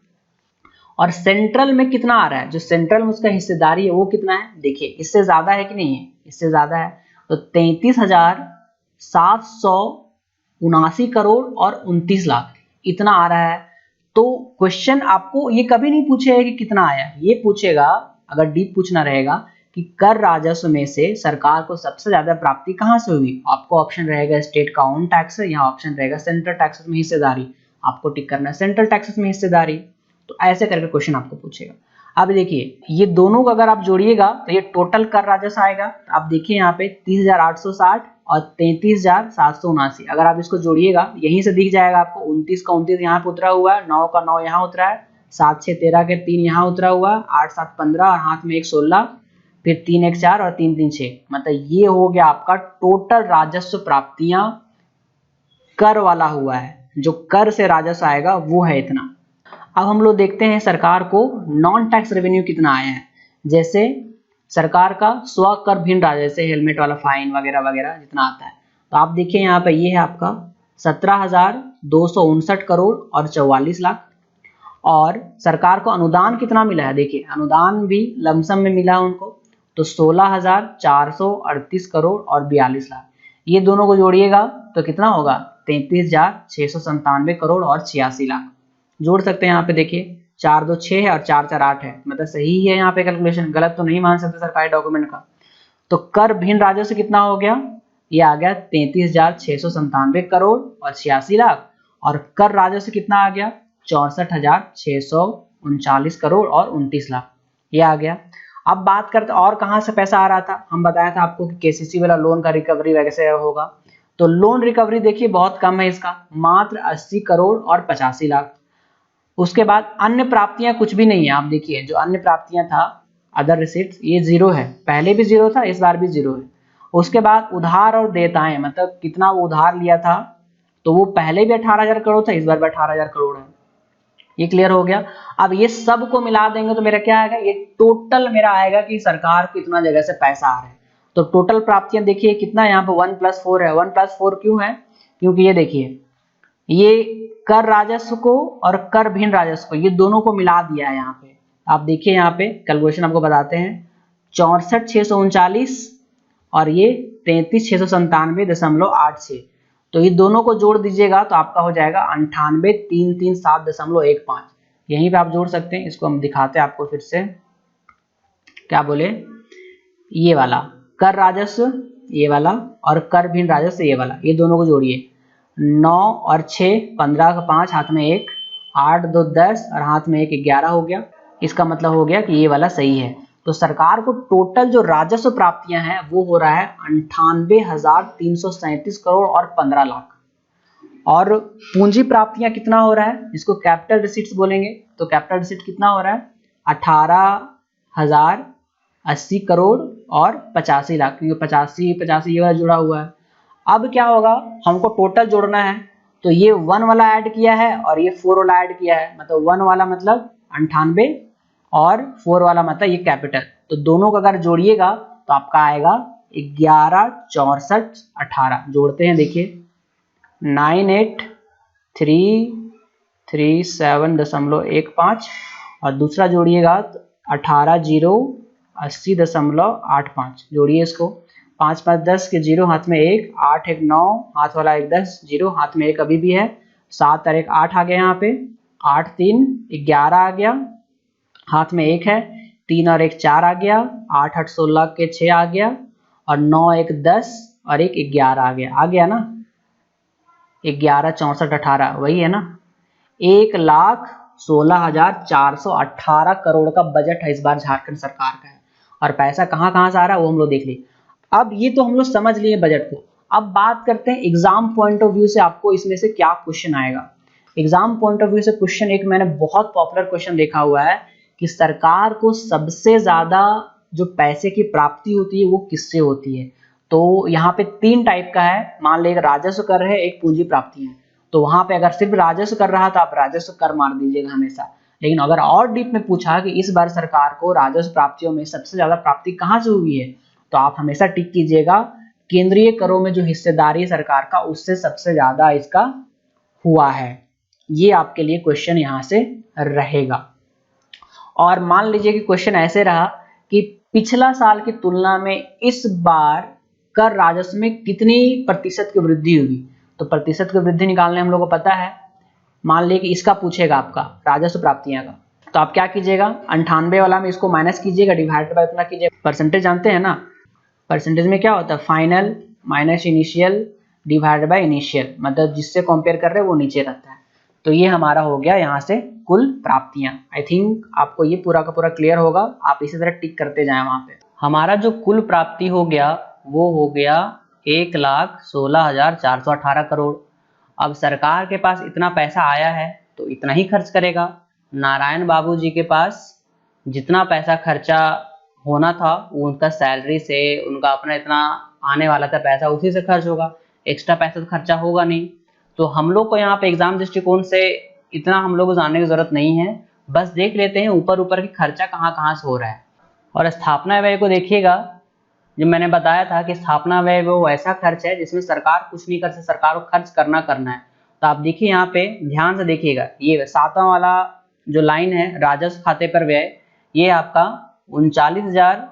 और सेंट्रल में कितना आ रहा है, जो सेंट्रल में उसका हिस्सेदारी है वो कितना है। देखिए इससे ज्यादा है कि नहीं है, इससे ज्यादा है। तो 33,779 करोड़ और 29 लाख इतना आ रहा है। तो क्वेश्चन आपको ये कभी नहीं पूछेगा कि कितना आया, ये पूछेगा अगर डीप पूछना रहेगा कि कर राजस्व में से सरकार को सबसे ज्यादा प्राप्ति कहाँ से हुई। आपको ऑप्शन रहेगा स्टेट का ओन टैक्स, यहाँ ऑप्शन रहेगा सेंट्रल टैक्सेस में हिस्सेदारी, आपको टिक करना है सेंट्रल टैक्सेस में हिस्सेदारी। तो ऐसे करके क्वेश्चन आपको पूछेगा। अब देखिए ये दोनों को अगर आप जोड़िएगा तो ये टोटल कर राजस्व आएगा। तो आप देखिए यहाँ पे 30,860 और 33,779, अगर आप इसको जोड़िएगा यहीं से दिख जाएगा आपको। 29 का 29 यहाँ पे उतरा हुआ है, 9 का 9 यहाँ उतरा है, 7 6 13 के 3 यहाँ उतरा हुआ है, 8 7 15 और हाथ में 1 16, फिर 3 1 4 और 3 3 6। मतलब ये हो गया आपका टोटल राजस्व प्राप्तियां कर वाला हुआ है, जो कर से राजस्व आएगा वो है इतना। अब हम लोग देखते हैं सरकार को नॉन टैक्स रेवेन्यू कितना आया है। जैसे सरकार का स्व कर भिन्न राजस्व, जैसे हेलमेट वाला फाइन वगैरह वगैरह जितना आता है। तो आप देखिए यहाँ पे ये है आपका 17,259 करोड़ और 44 लाख। और सरकार को अनुदान कितना मिला है, देखिए अनुदान भी लमसम में मिला है उनको, तो 16,438 करोड़ और 42 लाख, ये दोनों को जोड़िएगा तो कितना होगा 33,697 करोड़ और 86 लाख। जोड़ सकते हैं यहाँ पे, देखिए 4 2 6 है और 4 4 8 है, मतलब सही है यहाँ पे कैलकुलेशन, गलत तो नहीं मान सकते सरकारी डॉक्यूमेंट का। तो कर भिन्न राजस्व कितना हो गया, ये आ गया 33,697 करोड़ और 86 लाख, और कर राजस्व कितना आ गया 64,639 करोड़ और 29 लाख, ये आ गया। अब बात करते और कहाँ से पैसा आ रहा था, हम बताया था आपको कि केसीसी वाला लोन का रिकवरी वैसे होगा, तो लोन रिकवरी देखिए बहुत कम है इसका, मात्र 80 करोड़ और 85 लाख। उसके बाद अन्य प्राप्तियां कुछ भी नहीं है, आप देखिए जो अन्य प्राप्तियां था अदर रिसीट्स, ये जीरो है, पहले भी जीरो था, इस बार भी जीरो है। उसके बाद उधार और देयताएं, मतलब कितना वो उधार लिया था, तो वो पहले भी 18,000 करोड़ था, इस बार भी 18,000 करोड़ है, ये क्लियर हो गया। अब ये सब को मिला देंगे तो मेरा क्या आएगा, ये टोटल मेरा आएगा कि सरकार को इतना जगह से पैसा आ रहा है। तो टोटल प्राप्तियां देखिए कितना, यहाँ पे 1+4 है। 1+4 क्यों है, क्योंकि ये देखिए ये कर राजस्व को और कर भिन्न राजस्व को, ये दोनों को मिला दिया है यहाँ पे। आप देखिए यहाँ पे कैलकुलेशन आपको बताते हैं, 64,639 और ये 33,697.86, तो ये दोनों को जोड़ दीजिएगा तो आपका हो जाएगा 98,337.15। यहीं पे आप जोड़ सकते हैं, इसको हम दिखाते हैं आपको फिर से, क्या बोले, ये वाला कर राजस्व ये वाला और कर भिन्न राजस्व ये वाला, ये दोनों को जोड़िए, 9 और 6 15 का 5 हाथ में 1, 8 2 10 और हाथ में 1, 11 हो गया। इसका मतलब हो गया कि ये वाला सही है। तो सरकार को टोटल जो राजस्व प्राप्तियां हैं वो हो रहा है 98,337 करोड़ और 15 लाख। और पूंजी प्राप्तियां कितना हो रहा है, इसको कैपिटल रिसीट्स बोलेंगे, तो कैपिटल रिसीट कितना हो रहा है 18,080 करोड़ और 85 लाख, क्योंकि 85 ये वाला जुड़ा हुआ है। अब क्या होगा, हमको टोटल जोड़ना है, तो ये 1 वाला ऐड किया है और ये 4 वाला ऐड किया है, मतलब 1 वाला मतलब 98 और 4 वाला मतलब ये कैपिटल, तो दोनों को अगर जोड़िएगा तो आपका आएगा 11 64 18। जोड़ते हैं, देखिए 98,337.15 और दूसरा जोड़िएगा तो 18,080.85। जोड़िए इसको, 5 5 10 के 0 हाथ में 1, 8 1 9 हाथ वाला 1 10, 0 हाथ में 1 अभी भी है, 7 और 1 8 आ गया यहाँ पे, 8 3 11 आ गया, हाथ में 1 है, 3 और 1 4 आ गया, 8 8 16 के 6 आ गया और 9 1 10 और 1 11 आ गया ना, 11 64 18 वही है ना। 1,16,418 करोड़ का बजट है इस बार झारखंड सरकार का है, और पैसा कहाँ कहाँ से आ रहा है वो हम लोग देख लिए। अब ये तो हम लोग समझ लिए बजट को, अब बात करते हैं एग्जाम पॉइंट ऑफ व्यू से आपको इसमें से क्या क्वेश्चन आएगा। एग्जाम पॉइंट ऑफ व्यू से क्वेश्चन एक मैंने बहुत पॉपुलर क्वेश्चन देखा हुआ है कि सरकार को सबसे ज्यादा जो पैसे की प्राप्ति होती है वो किससे होती है। तो यहाँ पे 3 टाइप का है, मान लीजिए राजस्व कर है, एक पूंजी प्राप्ति है, तो वहां पे अगर सिर्फ राजस्व कर रहा तो आप राजस्व कर मार दीजिएगा हमेशा। लेकिन अगर और डीप में पूछा कि इस बार सरकार को राजस्व प्राप्तियों में सबसे ज्यादा प्राप्ति कहाँ से हुई है, तो आप हमेशा टिक कीजिएगा केंद्रीय करों में जो हिस्सेदारी है सरकार का उससे सबसे ज्यादा इसका हुआ है। ये आपके लिए क्वेश्चन यहाँ से रहेगा। और मान लीजिए कि क्वेश्चन ऐसे रहा कि पिछला साल की तुलना में इस बार कर राजस्व में कितनी प्रतिशत की वृद्धि हुई, तो प्रतिशत की वृद्धि निकालने हम लोग को पता है। मान लीजिए कि इसका पूछेगा आपका राजस्व प्राप्तियां का, तो आप क्या कीजिएगा 98 वाला में इसको माइनस कीजिएगा, डिवाइड बाय उतना कीजिएगा। परसेंटेज जानते हैं ना, परसेंटेज में क्या होता है final minus initial divide by initial, मतलब जिससे कंपेयर कर रहे हैं वो नीचे रहता है। तो ये हमारा हो गया यहाँ से कुल प्राप्तियां। आई थिंक आपको ये पूरा का पूरा क्लियर होगा, आप इसी तरह टिक करते जाएं वहां पे। हमारा जो कुल प्राप्ति हो गया वो हो गया 1,16,418 करोड़। अब सरकार के पास इतना पैसा आया है तो इतना ही खर्च करेगा। नारायण बाबू जी के पास जितना पैसा खर्चा होना था वो उनका सैलरी से, उनका अपना इतना आने वाला था पैसा, उसी से खर्च होगा, एक्स्ट्रा पैसा तो खर्चा होगा नहीं। तो हम लोग को यहाँ पे एग्जाम दृष्टिकोण से इतना हम लोग को जानने की जरूरत नहीं है, बस देख लेते हैं ऊपर ऊपर की खर्चा कहाँ कहाँ से हो रहा है। और स्थापना व्यय को देखिएगा, जो मैंने बताया था कि स्थापना व्यय वो ऐसा खर्च है जिसमें सरकार कुछ नहीं कर सकती, सरकार को खर्च करना है। तो आप देखिए यहाँ पे ध्यान से देखिएगा, ये 7वां वाला जो लाइन है राजस्व खाते पर व्यय, ये आपका 39,000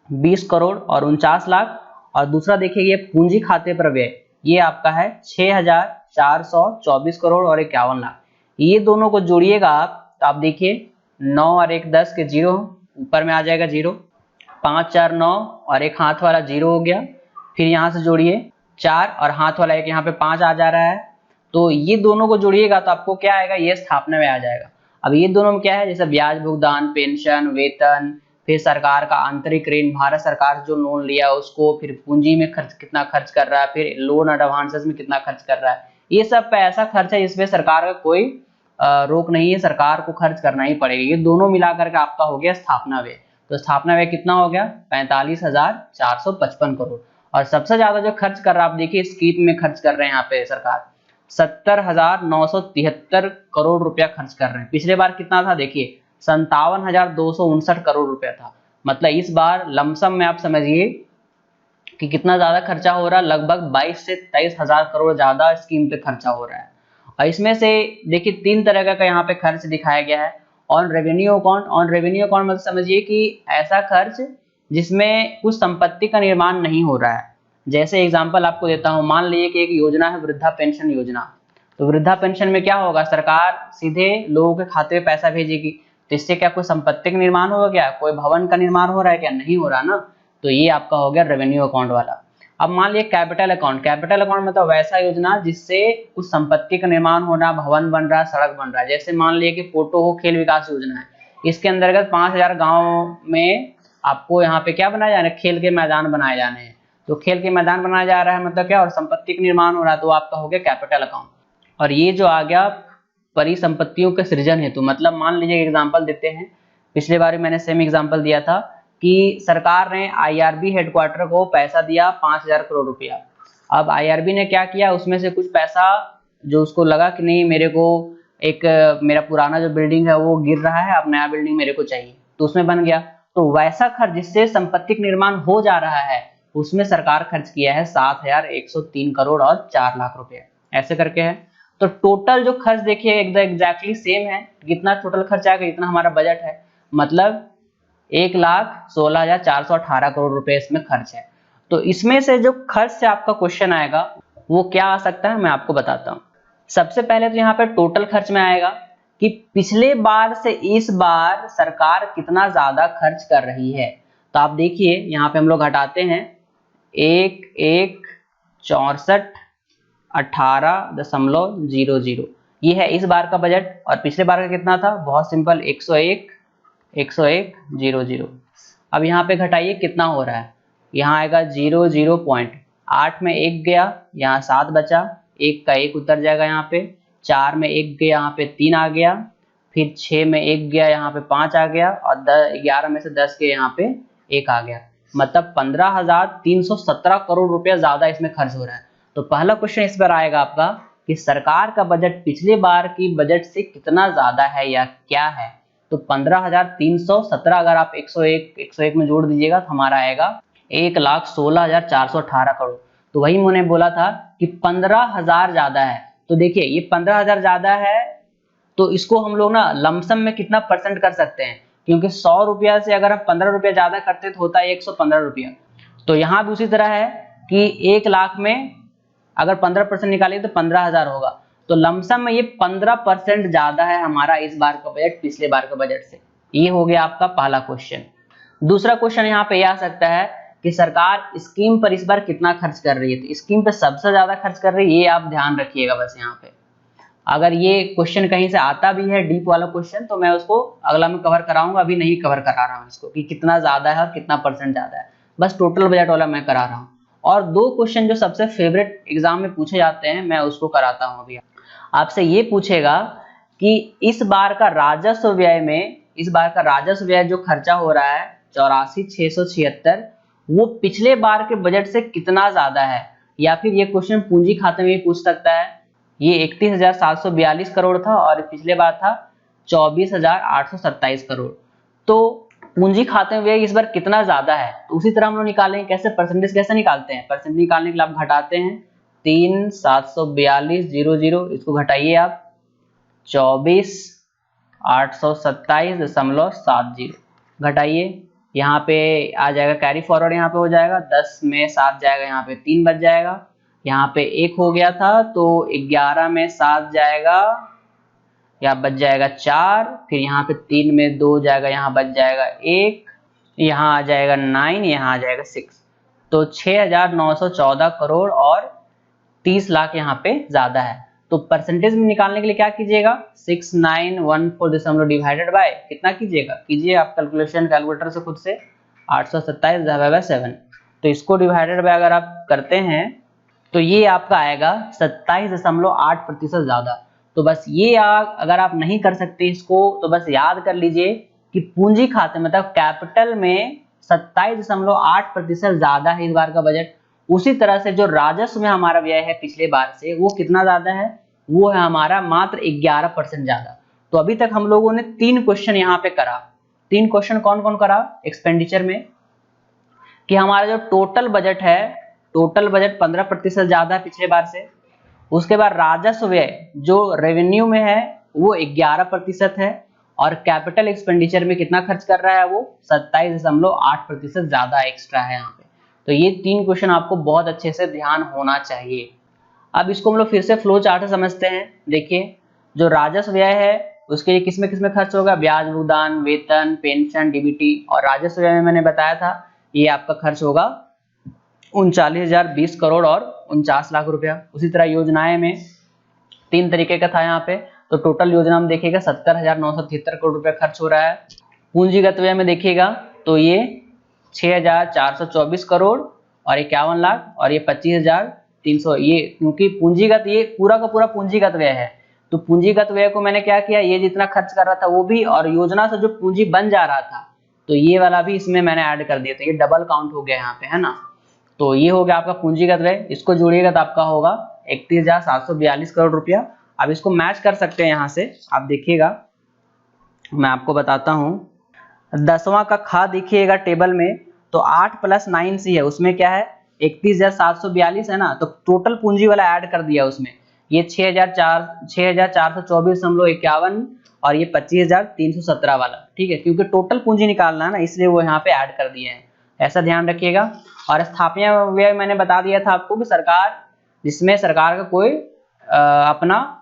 20 करोड़ और 49 लाख। और दूसरा देखिए ये पूंजी खाते पर व्यय, ये आपका है 6,424 करोड़ और 51 लाख। ये दोनों को जोड़िएगा आप तो आप देखिए 9 और 1 10 के 0, ऊपर में आ जाएगा 0, 5 4 9 और एक हाथ वाला 0 हो गया। फिर यहाँ से जोड़िए 4 और हाथ वाला एक यहाँ पे 5 आ जा रहा है। तो ये दोनों को जोड़िएगा तो आपको क्या आएगा, ये स्थापना में आ जाएगा। अब ये दोनों में क्या है, जैसे ब्याज भुगतान, पेंशन, वेतन, फिर सरकार का आंतरिक ऋण, भारत सरकार जो लोन लिया उसको, फिर पूंजी में खर्च कितना खर्च कर रहा है, फिर लोन एडवांसेस में कितना खर्च कर रहा है। ये सब ऐसा खर्च है जिसमें सरकार का कोई रोक नहीं है, सरकार को खर्च करना ही पड़ेगा। ये दोनों मिलाकर के आपका हो गया स्थापना व्यय। तो स्थापना व्यय कितना हो गया, 45,455 करोड़। और सबसे ज्यादा जो खर्च कर रहा है आप देखिए स्कीम में खर्च कर रहे हैं यहाँ पे सरकार 70,973 करोड़ रुपया खर्च कर रहे हैं। पिछले बार कितना था देखिए 57,259 करोड़ रुपया था। मतलब इस बार लमसम में आप समझिए कि कितना ज्यादा खर्चा हो रहा है, लगभग 22 से 23 हजार करोड़ ज्यादा स्कीम पे खर्चा हो रहा है। और इसमें से देखिए 3 तरह का यहाँ पे खर्च दिखाया गया है। On revenue account, on revenue account मतलब समझिए कि ऐसा खर्च जिसमें कुछ संपत्ति का निर्माण नहीं हो रहा है। जैसे एग्जांपल आपको देता हूं, मान लीजिए कि एक योजना है वृद्धा पेंशन योजना। तो वृद्धा पेंशन में क्या होगा, सरकार सीधे लोगों के खाते में पैसा भेजेगी। तो इससे क्या कोई संपत्ति का निर्माण होगा, क्या कोई भवन का निर्माण हो रहा है, क्या नहीं हो रहा ना। तो ये आपका हो गया रेवेन्यू अकाउंट वाला। अब मान लिया कैपिटल अकाउंट, कैपिटल अकाउंट मतलब वैसा योजना जिससे कुछ संपत्ति का निर्माण होना, भवन बन रहा है, सड़क बन रहा है। जैसे मान लिया कि पोटो हो खेल विकास योजना है, इसके अंतर्गत 5,000 गाँव में आपको यहाँ पे क्या बनाया जा रहा है, खेल के मैदान बनाए जाने हैं। तो खेल के मैदान बनाया जा रहा है मतलब क्या, और संपत्ति का निर्माण हो रहा है, तो आपका हो गया कैपिटल अकाउंट। और ये जो आ गया परिसंपत्तियों के सृजन हेतु, मतलब मान लीजिए एग्जांपल देते हैं, पिछले बार मैंने सेम एग्जांपल दिया था कि सरकार ने आईआरबी हेडक्वार्टर को पैसा दिया 5,000 करोड़ रुपया। अब आईआरबी ने क्या किया, उसमें से कुछ पैसा जो उसको लगा कि नहीं मेरे को एक मेरा पुराना जो बिल्डिंग है वो गिर रहा है, अब नया बिल्डिंग मेरे को चाहिए, तो उसमें बन गया। तो वैसा खर्च जिससे संपत्ति निर्माण हो जा रहा है उसमें सरकार खर्च किया है 7,103 करोड़ और 4 लाख रुपए, ऐसे करके है। तो टोटल जो खर्च देखिए एकदम एग्जैक्टली सेम है, कितना टोटल खर्च आएगा, इतना हमारा बजट है, मतलब 1,16,418 करोड़ रुपए इसमें खर्च है। तो इसमें से जो खर्च से आपका क्वेश्चन आएगा वो क्या आ सकता है, मैं आपको बताता हूँ। सबसे पहले तो यहाँ पे टोटल खर्च में आएगा कि पिछले बार से इस बार सरकार कितना ज्यादा खर्च कर रही है। तो आप देखिए यहाँ पे हम लोग घटाते हैं 1,1,64,18.00, ये है इस बार का बजट। और पिछले बार का कितना था, बहुत सिंपल 101,101,00। अब यहाँ पे घटाइए कितना हो रहा है, यहाँ आएगा 00 पॉइंट, 8 में 1 गया, यहाँ 7 बचा, 1 का 1 उतर जाएगा, यहाँ पे 4 में 1 गया, यहाँ पे 3 आ गया, फिर 6 में 1 गया, यहाँ पे 5 आ गया, और 11 में से 10 के यहाँ पे 1 आ गया। मतलब 15,317 करोड़ रुपया ज्यादा इसमें खर्च हो रहा है। तो पहला क्वेश्चन इस पर आएगा आपका कि सरकार का बजट पिछले बार की बजट से कितना ज्यादा है या क्या है। तो 15,317 अगर आप 101 में जोड़ दीजिएगा तो हमारा आएगा 1,16,418 करोड़। तो वही मैंने बोला था कि 15,000 ज्यादा है। तो देखिए ये 15,000 ज्यादा है, तो इसको हम लोग ना लमसम में कितना परसेंट कर सकते हैं, क्योंकि 100 रुपया से अगर हम 15 रुपया ज्यादा करते तो होता है 115 रुपया। तो यहाँ भी उसी तरह है कि 1 लाख में अगर 15% निकालेंगे तो 15,000 होगा। तो लमसम में ये 15% ज्यादा है हमारा इस बार का बजट पिछले बार का बजट से। ये हो गया आपका पहला क्वेश्चन। दूसरा क्वेश्चन यहाँ पे आ सकता है कि सरकार स्कीम पर इस बार कितना खर्च कर रही है। तो स्कीम पे सबसे ज्यादा खर्च कर रही है, ये आप ध्यान रखिएगा बस। यहाँ पे अगर ये क्वेश्चन कहीं से आता भी है डीप वाला क्वेश्चन तो मैं उसको अगला में कवर कराऊंगा, अभी नहीं कवर करा रहा हूँ इसको कि कितना ज्यादा है और कितना परसेंट ज्यादा है, बस टोटल बजट वाला मैं करा रहा हूँ। और 2 क्वेश्चन जो सबसे फेवरेट एग्जाम में पूछे जाते हैं मैं उसको कराता हूँ अभी। आपसे ये पूछेगा कि इस बार का राजस्व व्यय में, इस बार का राजस्व व्यय जो खर्चा हो रहा है 84,676, वो पिछले बार के बजट से कितना ज्यादा है। या फिर ये क्वेश्चन पूंजी खाते में भी पूछ सकता है। ये 31,742 करोड़ था और पिछले बार था 24,827 करोड़। तो पूंजी खाते में व्यय इस बार कितना ज्यादा है, तो उसी तरह हम लोग निकालेंगे। कैसे, परसेंटेज कैसे निकालते हैं, परसेंटेज निकालने के लिए आप घटाते हैं 3,742,00, इसको घटाइए आप 24,827.70 घटाइए यहाँ पे आ जाएगा कैरी फॉरवर्ड, यहाँ पे हो जाएगा 10 में 7 जाएगा, यहाँ पे 3 बच जाएगा, यहाँ पे 1 हो गया था तो 11 में 7 जाएगा, यहाँ बच जाएगा 4, फिर यहाँ पे 3 में 2 जाएगा, यहाँ बच जाएगा 1, यहाँ आ जाएगा 9, यहाँ आ जाएगा 6। तो 6,914 करोड़ और 30 लाख यहाँ पे ज्यादा है। तो परसेंटेज में निकालने के लिए क्या कीजिएगा, 6914 डिवाइडेड बाय कितना कीजिएगा, कीजिए आप कैलकुलेशन कैलकुलेटर से खुद से, 827/7। तो इसको डिवाइडेड बाय अगर आप करते हैं तो ये आपका आएगा 27.8% ज्यादा। तो बस ये अगर आप नहीं कर सकते इसको तो बस याद कर लीजिए कि पूंजी खाते मतलब कैपिटल में 27.8% ज्यादा है इस बार का बजट। उसी तरह से जो राजस्व में हमारा व्यय है पिछले बार से वो कितना ज्यादा है, वो है हमारा मात्र 11% ज्यादा। तो अभी तक हम लोगों ने 3 क्वेश्चन यहाँ पे करा। 3 क्वेश्चन कौन कौन करा एक्सपेंडिचर में, कि हमारा जो टोटल बजट है, टोटल बजट 15% ज्यादा है पिछले बार से। उसके बाद राजस्व व्यय जो रेवेन्यू में है वो 11% है, और कैपिटल एक्सपेंडिचर में कितना खर्च कर रहा है वो 27.8% ज्यादा एक्स्ट्रा है यहाँ पे। तो ये 3 क्वेश्चन आपको बहुत अच्छे से ध्यान होना चाहिए। अब इसको हम लोग फिर से फ्लो चार्ट से समझते हैं। देखिए जो राजस्व व्यय है उसके लिए किसमें खर्च होगा, ब्याज भुगतान, वेतन, पेंशन, डीबीटी, और राजस्व व्यय में मैंने बताया था ये आपका खर्च होगा 39,020 करोड़ और 49 लाख रुपया। उसी तरह योजनाएं में 3 तरीके का था यहाँ पे, तो टोटल योजना में देखिएगा 70,973 करोड़ रुपया खर्च हो रहा है। पूंजीगत व्यय में देखिएगा तो ये 6,424 करोड़ और 51 लाख, और ये 25,300, ये क्योंकि पूंजीगत ये पूरा का पूरा पूंजीगत व्यय है, तो पूंजीगत व्यय को मैंने क्या किया, ये जितना खर्च कर रहा था वो भी, और योजना से जो पूंजी बन जा रहा था तो ये वाला भी इसमें मैंने ऐड कर दिया, तो ये डबल काउंट हो गया यहाँ पे, है ना। तो ये हो गया आपका पूंजीगत व्यय, इसको जोड़िएगा तो आपका होगा 31,742 करोड़ रुपया। अब इसको मैच कर सकते हैं यहाँ से, आप देखिएगा मैं आपको बताता हूँ। 10वां का खा देखिएगा टेबल में, तो 8 + 9C है, उसमें क्या है 31,742 है ना, तो टोटल पूंजी वाला ऐड कर दिया उसमें, ये 6,424.51 और ये 25,317 वाला, ठीक है, क्योंकि टोटल पूंजी निकालना है ना इसलिए वो यहाँ पे ऐड कर दिए हैं, ऐसा ध्यान रखिएगा। और स्थापना व्यय मैंने बता दिया था आपको कि सरकार, जिसमें सरकार का कोई अपना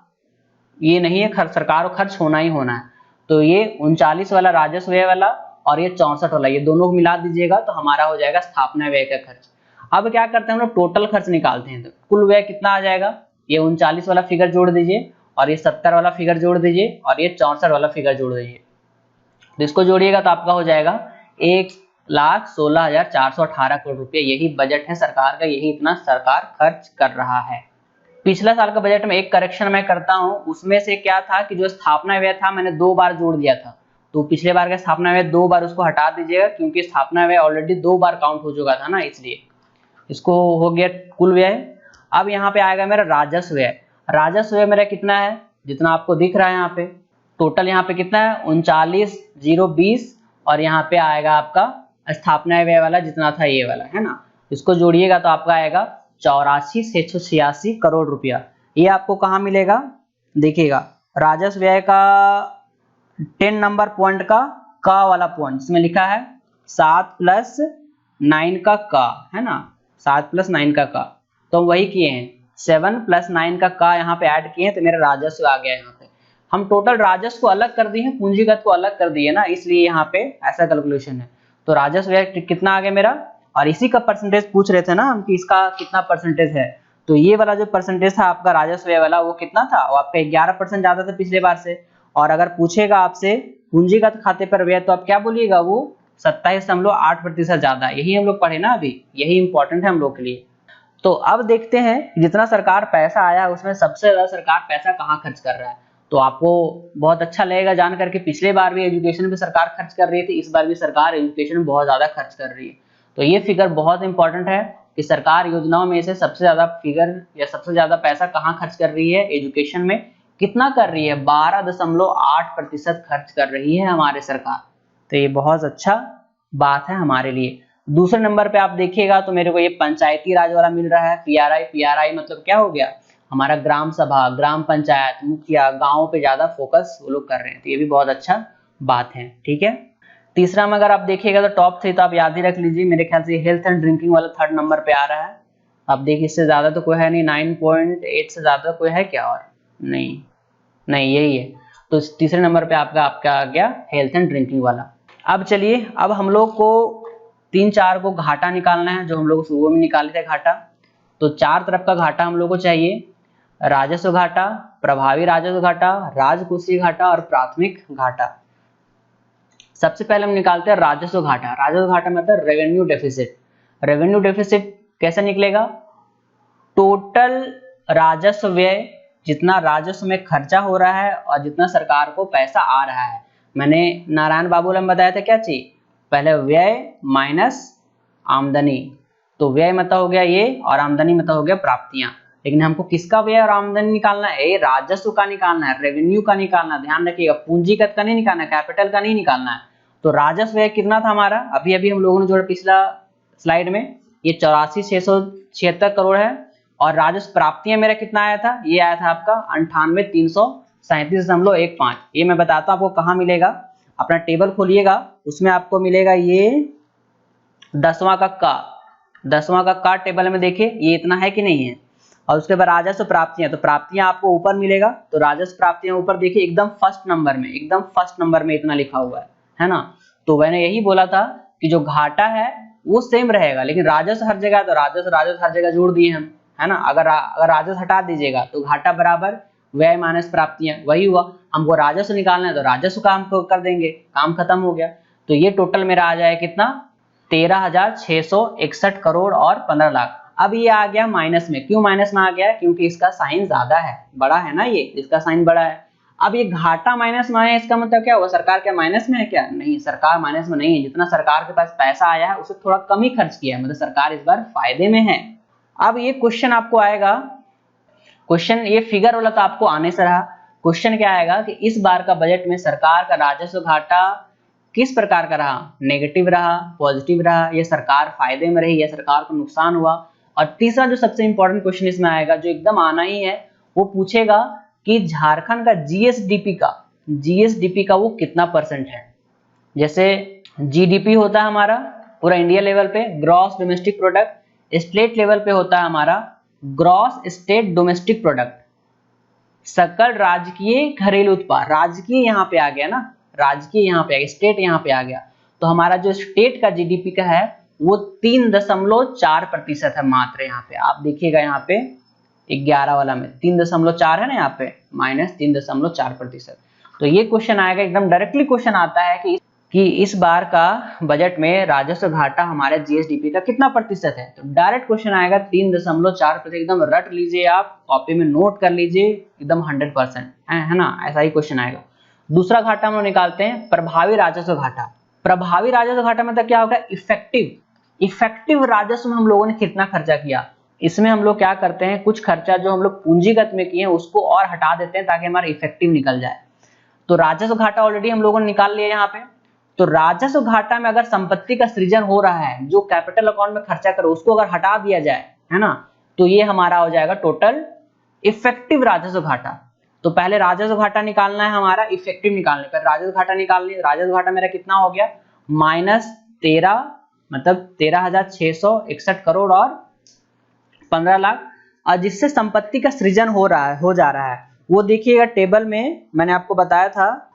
ये नहीं है, सरकार को खर्च होना ही होना है, तो ये 39 वाला राजस्व व्यय वाला और ये 64 वाला, ये दोनों को मिला दीजिएगा तो हमारा हो जाएगा स्थापना व्यय का खर्च। अब क्या करते हैं हम लोग टोटल खर्च निकालते हैं, तो कुल व्यय कितना आ जाएगा, ये 39 वाला फिगर जोड़ दीजिए और ये 70 वाला फिगर जोड़ दीजिए और ये 64 वाला फिगर जोड़ दीजिए, तो इसको जोड़िएगा तो आपका हो जाएगा 1,16,418 करोड़ रुपये। यही बजट है सरकार का, यही इतना सरकार खर्च कर रहा है। पिछला साल का बजट में एक करेक्शन मैं करता हूं, उसमें से क्या था कि जो स्थापना व्यय था मैंने 2 बार जोड़ दिया था, तो पिछले बार का स्थापना व्यय 2 बार, उसको हटा दीजिएगा क्योंकि स्थापना व्यय ऑलरेडी 2 बार काउंट हो चुका था ना, इसलिए इसको हो गया कुल व्यय। अब यहाँ पे आएगा मेरा राजस्व व्यय। राजस्व व्यय मेरा कितना है, जितना आपको दिख रहा है यहाँ पे, टोटल यहाँ पे कितना है 39,020, और यहाँ पे आएगा आपका स्थापना व्यय वाला जितना था ये वाला, है ना, इसको जोड़िएगा तो आपका आएगा 84,686 करोड़ रुपया। ये आपको कहाँ मिलेगा, देखिएगा राजस्व व्यय का 10 नंबर पॉइंट का वाला पॉइंट, इसमें लिखा है 7 + 9 का है ना, 7 + 9 का, तो हम वही किए हैं, 7 + 9 का यहाँ पे ऐड किए हैं, तो मेरा राजस्व आ गया यहाँ पे। हम टोटल राजस्व को अलग कर दिए हैं, पूंजीगत को अलग कर दिए ना, इसलिए यहाँ पे ऐसा कैलकुलेशन है। तो राजस्व व्यय कितना आ गया मेरा, और इसी का परसेंटेज पूछ रहे थे ना हम कि इसका कितना परसेंटेज है, तो ये वाला जो परसेंटेज था आपका राजस्व व्यय वाला वो कितना था, वो आपका 11% ज्यादा था पिछले बार से। और अगर पूछेगा आपसे पूंजीगत खाते पर व्यय तो आप क्या बोलिएगा, वो 27.8% ज्यादा, यही हम लोग पढ़े ना अभी, यही इंपॉर्टेंट है हम लोग के लिए। तो अब देखते हैं जितना सरकार पैसा आया उसमें सबसे ज्यादा सरकार पैसा कहाँ खर्च कर रहा है। तो आपको बहुत अच्छा लगेगा जान करके, पिछले बार भी एजुकेशन पे सरकार खर्च कर रही थी, इस बार भी सरकार एजुकेशन में बहुत ज्यादा खर्च कर रही है। तो ये फिगर बहुत इंपॉर्टेंट है कि सरकार योजनाओं में से सबसे ज्यादा फिगर या सबसे ज्यादा पैसा कहाँ खर्च कर रही है, एजुकेशन में कितना कर रही है, 12.8% खर्च कर रही है हमारे सरकार। तो ये बहुत अच्छा बात है हमारे लिए। दूसरे नंबर पे आप देखिएगा तो मेरे को ये पंचायती राज वाला मिल रहा है, पीआरआई मतलब क्या हो गया, हमारा ग्राम सभा, ग्राम पंचायत, मुखिया, गाँव पे ज्यादा फोकस वो लोग कर रहे हैं, तो ये भी बहुत अच्छा बात है, ठीक है। तीसरा में अगर आप देखिएगा तो टॉप 3 तो आप याद ही रख लीजिए, मेरे ख्याल से हेल्थ एंड ड्रिंकिंग वाला 3rd नंबर पे आ रहा है। आप देखिए इससे ज्यादा तो कोई है नहीं, 9.8 से ज्यादा कोई है क्या? और नहीं, नहीं यही है। तो तीसरे नंबर पे आपका आ गया हेल्थ एंड ड्रिंकिंग वाला। अब चलिए, अब हम लोग को 3-4 को घाटा निकालना है, जो हम लोग शुरू में निकाले थे घाटा। तो 4 तरफ का घाटा हम लोग को चाहिए, राजस्व घाटा, प्रभावी राजस्व घाटा, राजकोषीय घाटा और प्राथमिक घाटा। सबसे पहले हम निकालते हैं राजस्व घाटा। राजस्व घाटा मतलब रेवेन्यू डेफिसिट। रेवेन्यू डेफिसिट कैसे निकलेगा? टोटल राजस्व व्यय, जितना राजस्व में खर्चा हो रहा है और जितना सरकार को पैसा आ रहा है। मैंने नारायण बाबू ने बताया था क्या चीज, पहले व्यय माइनस आमदनी। तो व्यय मतलब हो गया ये और आमदनी मतलब हो गया प्राप्तियां। लेकिन हमको किसका व्यय और आमदनी निकालना है? ये राजस्व का निकालना है, रेवेन्यू का निकालना है। ध्यान रखिएगा, पूंजीगत का नहीं निकालना है, कैपिटल का नहीं निकालना है। तो राजस्व व्यय कितना था हमारा? अभी अभी हम लोगों ने जोड़ा पिछला स्लाइड में, ये 84,676 करोड़ है। और राजस्व प्राप्तियां मेरा कितना आया था? ये आया था आपका 98,337.15। ये मैं बताता हूँ आपको कहाँ मिलेगा। अपना टेबल खोलिएगा, उसमें आपको मिलेगा ये 10वां का टेबल में देखिए ये इतना है कि नहीं है। और उसके बाद राजस्व प्राप्तियां, तो प्राप्तियां आपको ऊपर मिलेगा। तो राजस्व प्राप्तियां ऊपर देखिए एकदम फर्स्ट नंबर में इतना लिखा हुआ है ना। तो मैंने यही बोला था कि जो घाटा है वो सेम रहेगा, लेकिन राजस्व हर जगह, तो राजस्व हर जगह जोड़ दिए हम, है ना। अगर राजस्व हटा दीजिएगा तो घाटा बराबर व्यय माइनस प्राप्तियां, वही हुआ। हमको राजस्व निकालना है तो राजस्व का हम कर देंगे, काम खत्म हो गया। तो ये टोटल मेरा आ जाए कितना? 13,661 करोड़ और 15 लाख। अब ये आ गया माइनस में। क्यों माइनस में आ गया? क्योंकि इसका साइन ज्यादा है, बड़ा है ना, ये इसका साइन बड़ा है। अब ये घाटा माइनस में है, इसका मतलब क्या हुआ? सरकार क्या माइनस में है क्या? नहीं, सरकार माइनस में नहीं है। जितना सरकार के पास पैसा आया है उससे थोड़ा कम ही खर्च किया है, मतलब सरकार इस बार फायदे में है। अब ये क्वेश्चन आपको आएगा, क्वेश्चन ये फिगर वाला तो आपको आने से रहा। क्वेश्चन क्या आएगा कि इस बार का बजट में सरकार का राजस्व घाटा किस प्रकार का रहा? नेगेटिव रहा, पॉजिटिव रहा, या सरकार फायदे में रही, या सरकार को नुकसान हुआ? और तीसरा जो सबसे इंपॉर्टेंट क्वेश्चन इसमें आएगा, जो एकदम आना ही है, वो पूछेगा कि झारखंड का जीएसडीपी का वो कितना % है। जैसे जीडीपी होता है हमारा पूरा इंडिया लेवल पे, gross domestic product. State level पे होता है हमारा ग्रॉस स्टेट डोमेस्टिक प्रोडक्ट, सकल राजकीय घरेलू उत्पाद। राजकीय यहाँ पे आ गया ना, राजकीय यहाँ पे आ गया, स्टेट यहाँ पे आ गया। तो हमारा जो स्टेट का जीडीपी का है वो 3.4% है मात्र। यहाँ पे आप देखिएगा, यहाँ पे 11 वाला में 3.4 है ना, यहाँ पे माइनस 3.4%। तो ये क्वेश्चन आएगा, एकदम डायरेक्टली क्वेश्चन आता है कि इस बार का बजट में राजस्व घाटा हमारे जीएसडीपी का कितना प्रतिशत है। तो डायरेक्ट क्वेश्चन आएगा 3.4%। एकदम रट लीजिए, आप कॉपी में नोट कर लीजिए, एकदम 100% है ना, ऐसा ही क्वेश्चन आएगा। दूसरा घाटा हम लोग निकालते हैं प्रभावी राजस्व घाटा। प्रभावी राजस्व घाटा मतलब क्या होगा? इफेक्टिव राजस्व में हम लोगों ने कितना खर्चा किया। इसमें हम लोग क्या करते हैं, कुछ खर्चा जो हम लोग पूंजीगत में किए हैं उसको और हटा देते हैं ताकि हमारा इफेक्टिव निकल जाए। तो राजस्व घाटा ऑलरेडी हम लोगों ने निकाल लिया यहाँ पे। तो राजस्व घाटा में अगर संपत्ति का सृजन हो रहा है, जो कैपिटल अकाउंट में खर्चा करो उसको अगर हटा दिया जाए, है ना, तो ये हमारा हो जाएगा टोटल इफेक्टिव राजस्व घाटा। तो पहले राजस्व घाटा निकालना है हमारा, इफेक्टिव निकालने पर राजस्व घाटा निकालनी। राजस्व घाटा मेरा कितना हो गया? -13, मतलब 13,661 करोड़ और 15 लाख। और जिससे संपत्ति का सृजन हो जा रहा है वो देखिएगा टेबल में मैंने आपको बताया था,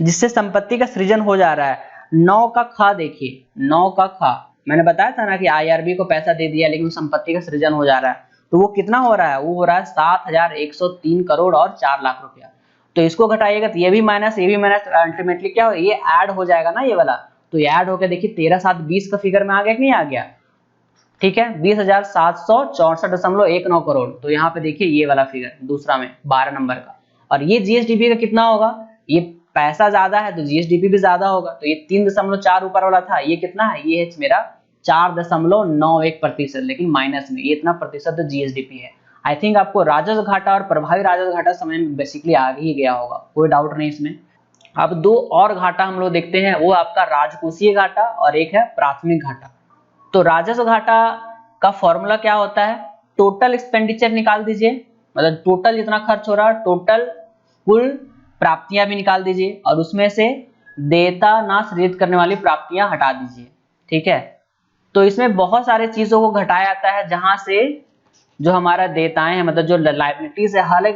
जिससे संपत्ति का सृजन हो जा रहा है। 9 का ख देखिए, 9 का ख मैंने बताया था ना कि आईआरबी को पैसा दे दिया लेकिन संपत्ति का सृजन हो जा रहा है। तो वो कितना हो रहा है? वो हो रहा है 7,103 करोड़ और 4 लाख रुपया। तो इसको घटाइएगा तो ये भी माइनस, अल्टीमेटली क्या हो, ये ऐड हो जाएगा ना ये वाला। तो ये ऐड होकर देखिए 13,720 का फिगर में आ गया कि नहीं आ गया? ठीक है, 20,764.19 करोड़। तो यहाँ पे देखिए ये वाला फिगर दूसरा में 12 नंबर का। और ये जीएसडीपी का कितना होगा? ये पैसा ज्यादा है तो जीएसडीपी भी ज्यादा होगा। तो ये 3.4 ऊपर वाला था, ये कितना है? ये है मेरा 4.91%, लेकिन माइनस में। ये इतना प्रतिशत तो जीएसडीपी है। आई थिंक आपको राजस्व घाटा और प्रभावी राजस्व घाटा समझ में बेसिकली आ ही गया होगा, कोई डाउट नहीं इसमें। अब 2 और घाटा हम लोग देखते हैं, वो आपका राजकोषीय घाटा और एक है प्राथमिक घाटा। तो राजस्व घाटा का फॉर्मूला क्या होता है? टोटल एक्सपेंडिचर निकाल दीजिए, मतलब टोटल जितना खर्च हो रहा है, टोटल कुल प्राप्तियां भी निकाल दीजिए और उसमें से देयता ना सृजित करने वाली प्राप्तियां हटा दीजिए। ठीक है, तो इसमें बहुत सारे चीजों को घटाया जाता है, जहां से जो हमारा देयताएं हैं, मतलब जो लायबिलिटीज है, हर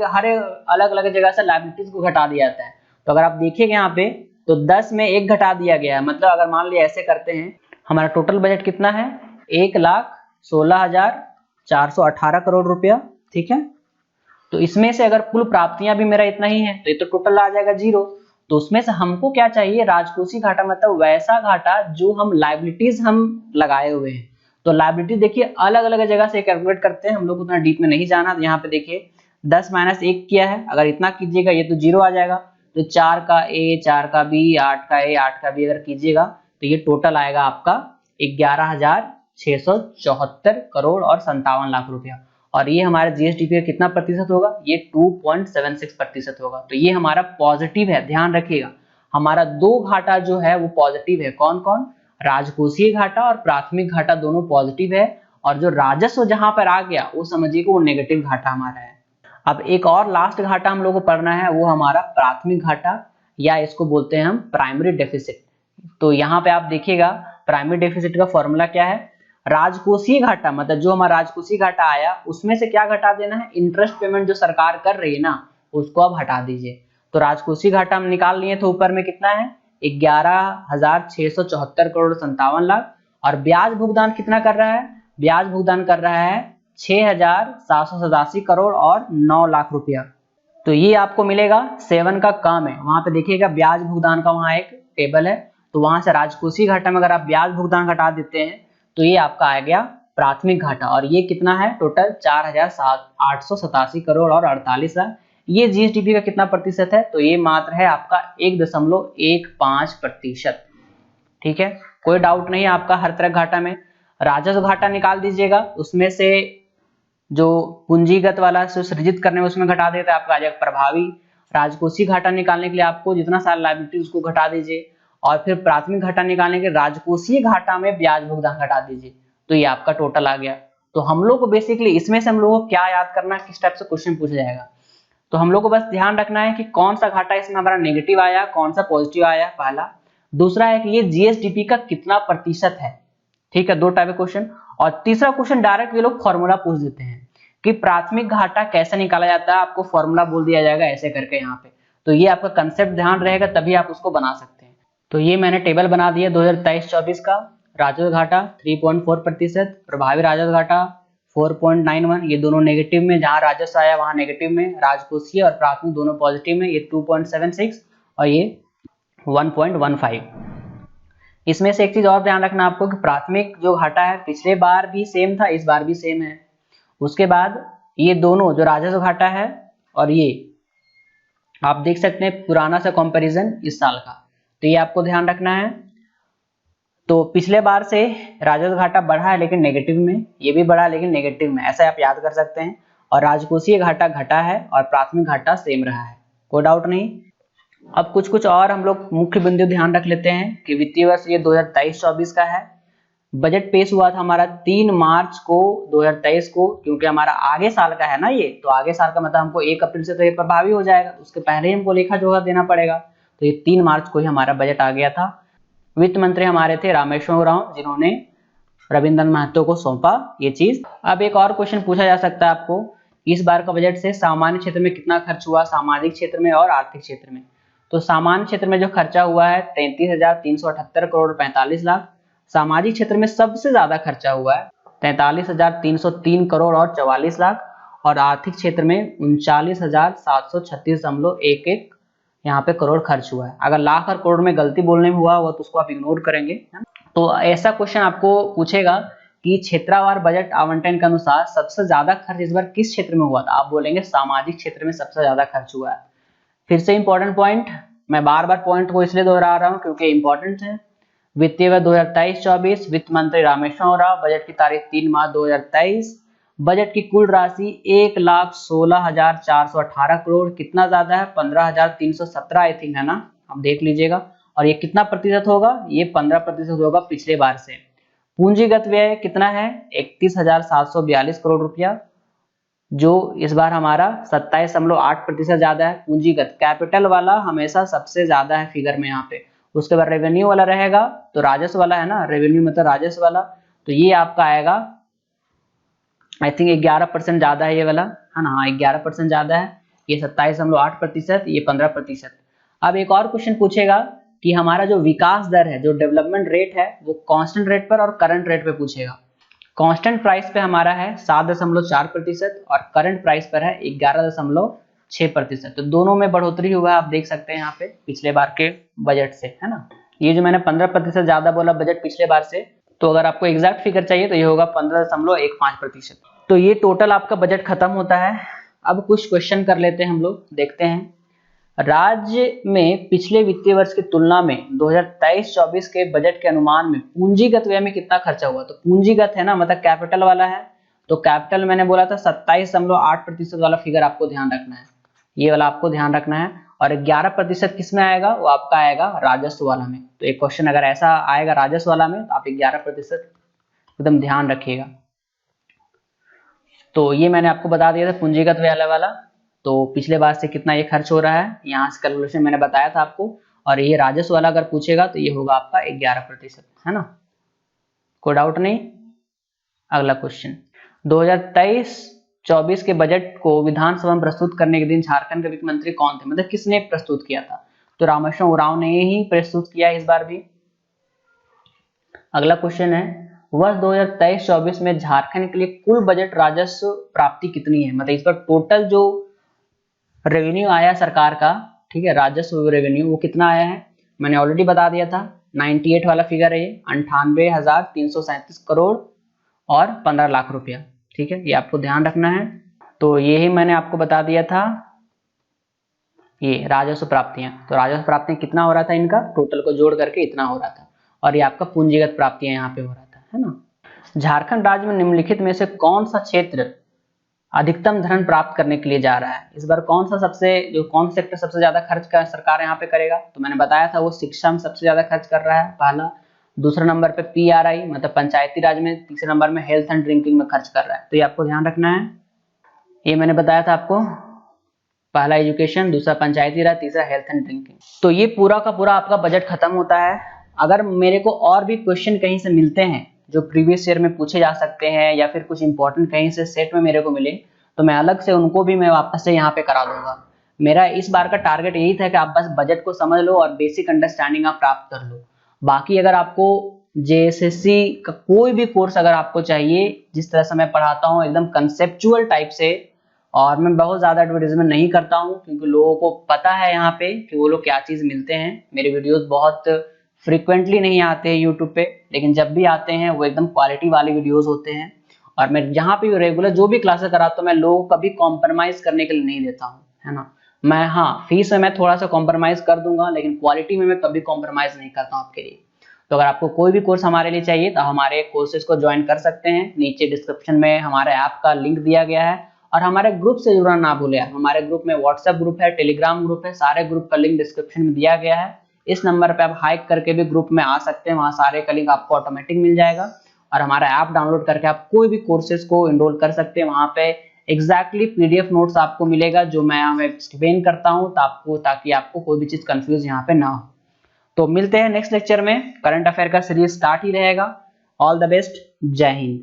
अलग अलग जगह से लायबिलिटीज को घटा दिया जाता है। तो अगर आप देखिएगा यहाँ पे तो 10 में 1 घटा दिया गया है, मतलब अगर मान लिया ऐसे करते हैं, हमारा टोटल बजट कितना है 1,16,418 करोड़ रुपया। ठीक है, तो इसमें से अगर कुल प्राप्तियां भी मेरा इतना ही है तो ये तो टोटल आ जाएगा 0। तो उसमें से हमको क्या चाहिए, राजकोषीय घाटा, मतलब वैसा घाटा जो हम लायबिलिटीज हम लगाए हुए हैं। तो लायबिलिटी देखिए अलग अलग जगह से कैलकुलेट करते हैं, हम लोग उतना डीप में नहीं जाना। तो यहाँ पे देखिए 10 - 1 किया है, अगर इतना कीजिएगा ये तो 0 आ जाएगा। तो 4 का ए, 4 का बी, 8 का ए, 8 का बी अगर कीजिएगा तो ये टोटल आएगा आपका 11,674 करोड़ और 57 लाख रुपया। और ये हमारा जीएसडीपी का कितना प्रतिशत होगा, ये 2.76% होगा। तो ये हमारा पॉजिटिव है, ध्यान रखिएगा। हमारा 2 घाटा जो है वो पॉजिटिव है, कौन कौन, राजकोषीय घाटा और प्राथमिक घाटा दोनों पॉजिटिव है। और जो राजस्व जहां पर आ गया वो समझिए कि वो नेगेटिव घाटा हमारा है। अब एक और लास्ट घाटा हम लोग को पढ़ना है, वो हमारा प्राथमिक घाटा, या इसको बोलते हैं हम प्राइमरी डेफिसिट। तो यहाँ पे आप देखिएगा प्राइमरी डेफिसिट का फॉर्मूला क्या है, राजकोषीय घाटा, मतलब जो हमारा राजकोषीय घाटा आया उसमें से क्या घटा देना है, इंटरेस्ट पेमेंट जो सरकार कर रही है ना उसको अब हटा दीजिए। तो राजकोषीय घाटा हम निकाल लिए थे, ऊपर में कितना है 11,674 करोड़ 57 लाख। और ब्याज भुगतान कितना कर रहा है, ब्याज भुगतान कर रहा है 6,787 करोड़ और 9 लाख रुपया। तो ये आपको मिलेगा 7 का काम है, वहां पे देखिएगा ब्याज भुगतान का वहां एक टेबल है। तो वहां से राजकोषीय घाटा में अगर आप ब्याज भुगतान घटा देते हैं तो ये आपका आ गया प्राथमिक घाटा। और ये कितना है टोटल 4,887 करोड़ और 48 लाख। ये जीएसडीपी का कितना प्रतिशत है, तो ये मात्र है आपका 1.15%। ठीक है, कोई डाउट नहीं आपका हर तरह घाटा में। राजस्व घाटा निकाल दीजिएगा, उसमें से जो पूंजीगत वाला सृजित करने में उसमें घटा देता है, आपका आ जाएगा प्रभावी। राजकोषीय घाटा निकालने के लिए आपको जितना सारा लायबिलिटी उसको घटा दीजिए, और फिर प्राथमिक घाटा निकालने के राजकोषीय घाटा में ब्याज भुगतान घटा दीजिए, तो ये आपका टोटल आ गया। तो हम लोग को बेसिकली इसमें से हम लोगों को क्या याद करना, किस टाइप से क्वेश्चन पूछा जाएगा, तो हम लोग को बस ध्यान रखना है कि कौन सा घाटा इसमें हमारा नेगेटिव आया, कौन सा पॉजिटिव आया, पहला। दूसरा है कि ये जीएसडीपी का कितना प्रतिशत है। ठीक है, 2 टाइप के क्वेश्चन। और तीसरा क्वेश्चन डायरेक्ट ये लोग फॉर्मूला पूछ देते हैं कि प्राथमिक घाटा कैसे निकाला जाता है, आपको फॉर्मूला बोल दिया जाएगा ऐसे करके यहाँ पे। तो ये आपका कंसेप्ट ध्यान रहेगा तभी आप उसको बना सकते हैं। तो ये मैंने टेबल बना दिया 2023-24 का। राजस्व घाटा 3.4%, प्रभावी राजस्व घाटा 4.91, ये दोनों नेगेटिव में, जहां राजस्व आया वहां नेगेटिव में, राजकोषीय और प्राथमिक दोनों पॉजिटिव में, ये 2.76 और ये 1.15। इसमें से एक चीज और ध्यान रखना आपको कि प्राथमिक जो घाटा है पिछले बार भी सेम था, इस बार भी सेम है। उसके बाद ये दोनों जो राजस्व घाटा है और ये आप देख सकते हैं पुराना सा कंपैरिजन इस साल का, तो ये आपको ध्यान रखना है। तो पिछले बार से राजस्व घाटा बढ़ा है लेकिन नेगेटिव में, ये भी बढ़ा लेकिन नेगेटिव में, ऐसा आप याद कर सकते हैं। और राजकोषीय घाटा घटा है और प्राथमिक घाटा सेम रहा है, कोई डाउट नहीं। अब कुछ और हम लोग मुख्य बिंदु ध्यान रख लेते हैं कि वित्तीय वर्ष ये 2023-24 का है। बजट पेश हुआ था हमारा 3 मार्च को 2023 को, क्योंकि हमारा आगे साल का है ना ये, तो आगे साल का मतलब हमको 1 अप्रैल से तो ये प्रभावी हो जाएगा, उसके पहले ही हमको लेखा जोखा देना पड़ेगा। तो ये 3 मार्च को ही हमारा बजट आ गया था। वित्त मंत्री हमारे थे रामेश्वर उरांव, जिन्होंने रविंद्रनाथ महतो को सौंपा ये चीज। अब एक और क्वेश्चन पूछा जा सकता है आपको, इस बार का बजट से सामान्य क्षेत्र में कितना खर्च हुआ, सामाजिक क्षेत्र में और आर्थिक क्षेत्र में। तो सामान्य क्षेत्र में जो खर्चा हुआ है 33,378 करोड़ 45 लाख। सामाजिक क्षेत्र में सबसे ज्यादा खर्चा हुआ है 43,303 करोड़ और 44 लाख। और आर्थिक क्षेत्र में 39,736.11 यहाँ पे करोड़ खर्च हुआ है। अगर लाख और करोड़ में गलती बोलने में हुआ तो उसको आप इग्नोर करेंगे। तो ऐसा क्वेश्चन आपको पूछेगा कि क्षेत्रवार बजट आवंटन के अनुसार सबसे ज्यादा खर्च इस बार किस क्षेत्र में हुआ था, आप बोलेंगे सामाजिक क्षेत्र में सबसे ज्यादा खर्च हुआ है। फिर से इंपॉर्टेंट पॉइंट, मैं बार बार पॉइंट को इसलिए दोहरा रहा हूं क्योंकि इंपॉर्टेंट है। वित्तीय वर्ष 2023-24, वित्त मंत्री रामेश्वर उरांव, बजट की तारीख 3 मार्च 2023। बजट की कुल राशि 1,16,418 करोड़, कितना ज्यादा है 15,317 आई थिंक है ना, आप देख लीजिएगा। और ये कितना प्रतिशत होगा, ये 15% होगा पिछले बार से। पूंजीगत व्यय कितना है 31,742 करोड़ रुपया, जो इस बार हमारा 27.8% ज्यादा है। पूंजीगत कैपिटल वाला हमेशा सबसे ज्यादा है फिगर में यहाँ पे, उसके बाद रेवेन्यू वाला रहेगा, तो राजस्व वाला है ना, रेवेन्यू मतलब राजस्व वाला, तो ये आपका आएगा आई थिंक 11% ज्यादा है ये वाला, है ना, हाँ 11% ज्यादा है, ये 27.8%, ये 15%। अब एक और क्वेश्चन पूछेगा कि हमारा जो विकास दर है, जो डेवलपमेंट रेट है, वो कांस्टेंट रेट पर और करंट रेट पे पूछेगा। कांस्टेंट प्राइस पे हमारा है 7.4% और करंट प्राइस पर है 11.6%। तो दोनों में बढ़ोतरी हुआ है, आप देख सकते हैं यहाँ पे पिछले बार के बजट से, है ना। ये जो मैंने 15% ज्यादा बोला बजट पिछले बार से, तो अगर आपको एग्जैक्ट फिगर चाहिए तो ये होगा 15.15%। तो ये टोटल आपका बजट खत्म होता है। अब कुछ क्वेश्चन कर लेते हैं हम लोग, देखते हैं। राज्य में पिछले वित्तीय वर्ष की तुलना में 2023-24 के बजट के अनुमान में पूंजीगत व्यय में कितना खर्चा हुआ। तो पूंजीगत है ना, मतलब कैपिटल वाला है, तो कैपिटल मैंने बोला था 27.8% वाला फिगर आपको ध्यान रखना है, ये वाला आपको ध्यान रखना है। और 11% किस में आएगा, वो आपका आएगा राजस्व वाला में। तो एक क्वेश्चन अगर ऐसा आएगा राजस्व वाला में, तो आप 11% एकदम ध्यान रखिएगा। तो ये मैंने आपको बता दिया था पूंजीगत व्यय वाला, तो पिछले बार से कितना ये खर्च हो रहा है, यहाँ से कैलकुलेशन मैंने बताया था आपको। और ये राजस्व वाला अगर पूछेगा तो ये होगा आपका 11%, है ना, कोई डाउट नहीं। अगला क्वेश्चन, 2023-24 के बजट को विधानसभा में प्रस्तुत करने के दिन झारखंड के वित्त मंत्री कौन थे, मतलब किसने प्रस्तुत किया था। तो रामेश्वर उरांव ने ही प्रस्तुत किया इस बार भी। अगला क्वेश्चन है, वर्ष 2023-24 में झारखंड के लिए कुल बजट राजस्व प्राप्ति कितनी है, मतलब इस पर टोटल जो रेवेन्यू आया सरकार का, ठीक है, राजस्व रेवेन्यू, वो कितना आया है, मैंने ऑलरेडी बता दिया था। 98 वाला फिगर है ये, 98,337 करोड़ और 15 लाख रुपया, ठीक है, ये आपको ध्यान रखना है। तो यही मैंने आपको बता दिया था, ये राजस्व प्राप्तियां। तो राजस्व प्राप्तियां कितना हो रहा था, इनका टोटल को जोड़ करके इतना हो रहा था, और ये आपका पूंजीगत प्राप्तियां यहाँ पे हो रहा था, है ना। झारखंड राज्य में निम्नलिखित में से कौन सा क्षेत्र अधिकतम धन प्राप्त करने के लिए जा रहा है। इस बार कौन सा सेक्टर सबसे ज्यादा खर्च कर सरकार यहाँ पे करेगा, तो मैंने बताया था वो शिक्षा में सबसे ज्यादा खर्च कर रहा है, पहला। दूसरा नंबर पे PRI मतलब पंचायती राज में, तीसरे नंबर में हेल्थ एंड ड्रिंकिंग में खर्च कर रहा है। तो ये आपको ध्यान रखना है, ये मैंने बताया था आपको, पहला एजुकेशन, दूसरा पंचायती राज, तीसरा हेल्थ एंड ड्रिंकिंग। तो ये पूरा का पूरा आपका बजट खत्म होता है। अगर मेरे को और भी क्वेश्चन कहीं से मिलते हैं जो प्रीवियस ईयर में पूछे जा सकते हैं, या फिर कुछ इंपॉर्टेंट कहीं से सेट में मेरे को मिले, तो मैं अलग से उनको भी मैं वापस से यहाँ पे करा दूंगा। मेरा इस बार का टारगेट यही था कि आप बस बजट को समझ लो और बेसिक अंडरस्टैंडिंग आप प्राप्त कर लो। बाकी अगर आपको JSSC का कोई भी कोर्स अगर आपको चाहिए, जिस तरह से मैं पढ़ाता हूँ एकदम कंसेप्चुअल टाइप से, और मैं बहुत ज्यादा एडवर्टाइजमेंट नहीं करता हूँ, क्योंकि लोगों को पता है यहाँ पे कि वो लोग क्या चीज मिलते हैं। मेरे वीडियोस बहुत फ्रिक्वेंटली नहीं आते हैं यूट्यूब पे, लेकिन जब भी आते हैं वो एकदम क्वालिटी वाले वीडियोस होते हैं। और मैं जहाँ पे रेगुलर जो भी क्लासेस कराता हूँ, मैं लोगों को कभी कॉम्प्रोमाइज करने के लिए नहीं देता हूँ, है ना। मैं हाँ फीस में मैं थोड़ा सा कॉम्प्रोमाइज कर दूंगा, लेकिन क्वालिटी में मैं कभी कॉम्प्रोमाइज नहीं करता हूँ आपके लिए। तो अगर आपको कोई भी कोर्स हमारे लिए चाहिए तो हमारे कोर्सेज को ज्वाइन कर सकते हैं। नीचे डिस्क्रिप्शन में हमारे ऐप का लिंक दिया गया है, और हमारे ग्रुप से जुड़ना ना भूलें। हमारे ग्रुप में व्हाट्सएप ग्रुप है, टेलीग्राम ग्रुप है, सारे ग्रुप का लिंक डिस्क्रिप्शन में दिया गया है। इस नंबर पे आप हाइक करके भी ग्रुप में आ सकते हैं, वहाँ सारे का लिंक आपको ऑटोमेटिक मिल जाएगा। और हमारा ऐप डाउनलोड करके आप कोई भी कोर्सेज को एनरोल कर सकते हैं। वहाँ पे एग्जैक्टली PDF नोट्स आपको मिलेगा जो मैं एक्सप्लेन करता हूँ, ताकि आपको कोई भी चीज कंफ्यूज यहाँ पे ना हो। तो मिलते हैं नेक्स्ट लेक्चर में, करंट अफेयर का सीरीज स्टार्ट ही रहेगा। ऑल द बेस्ट, जय हिंद।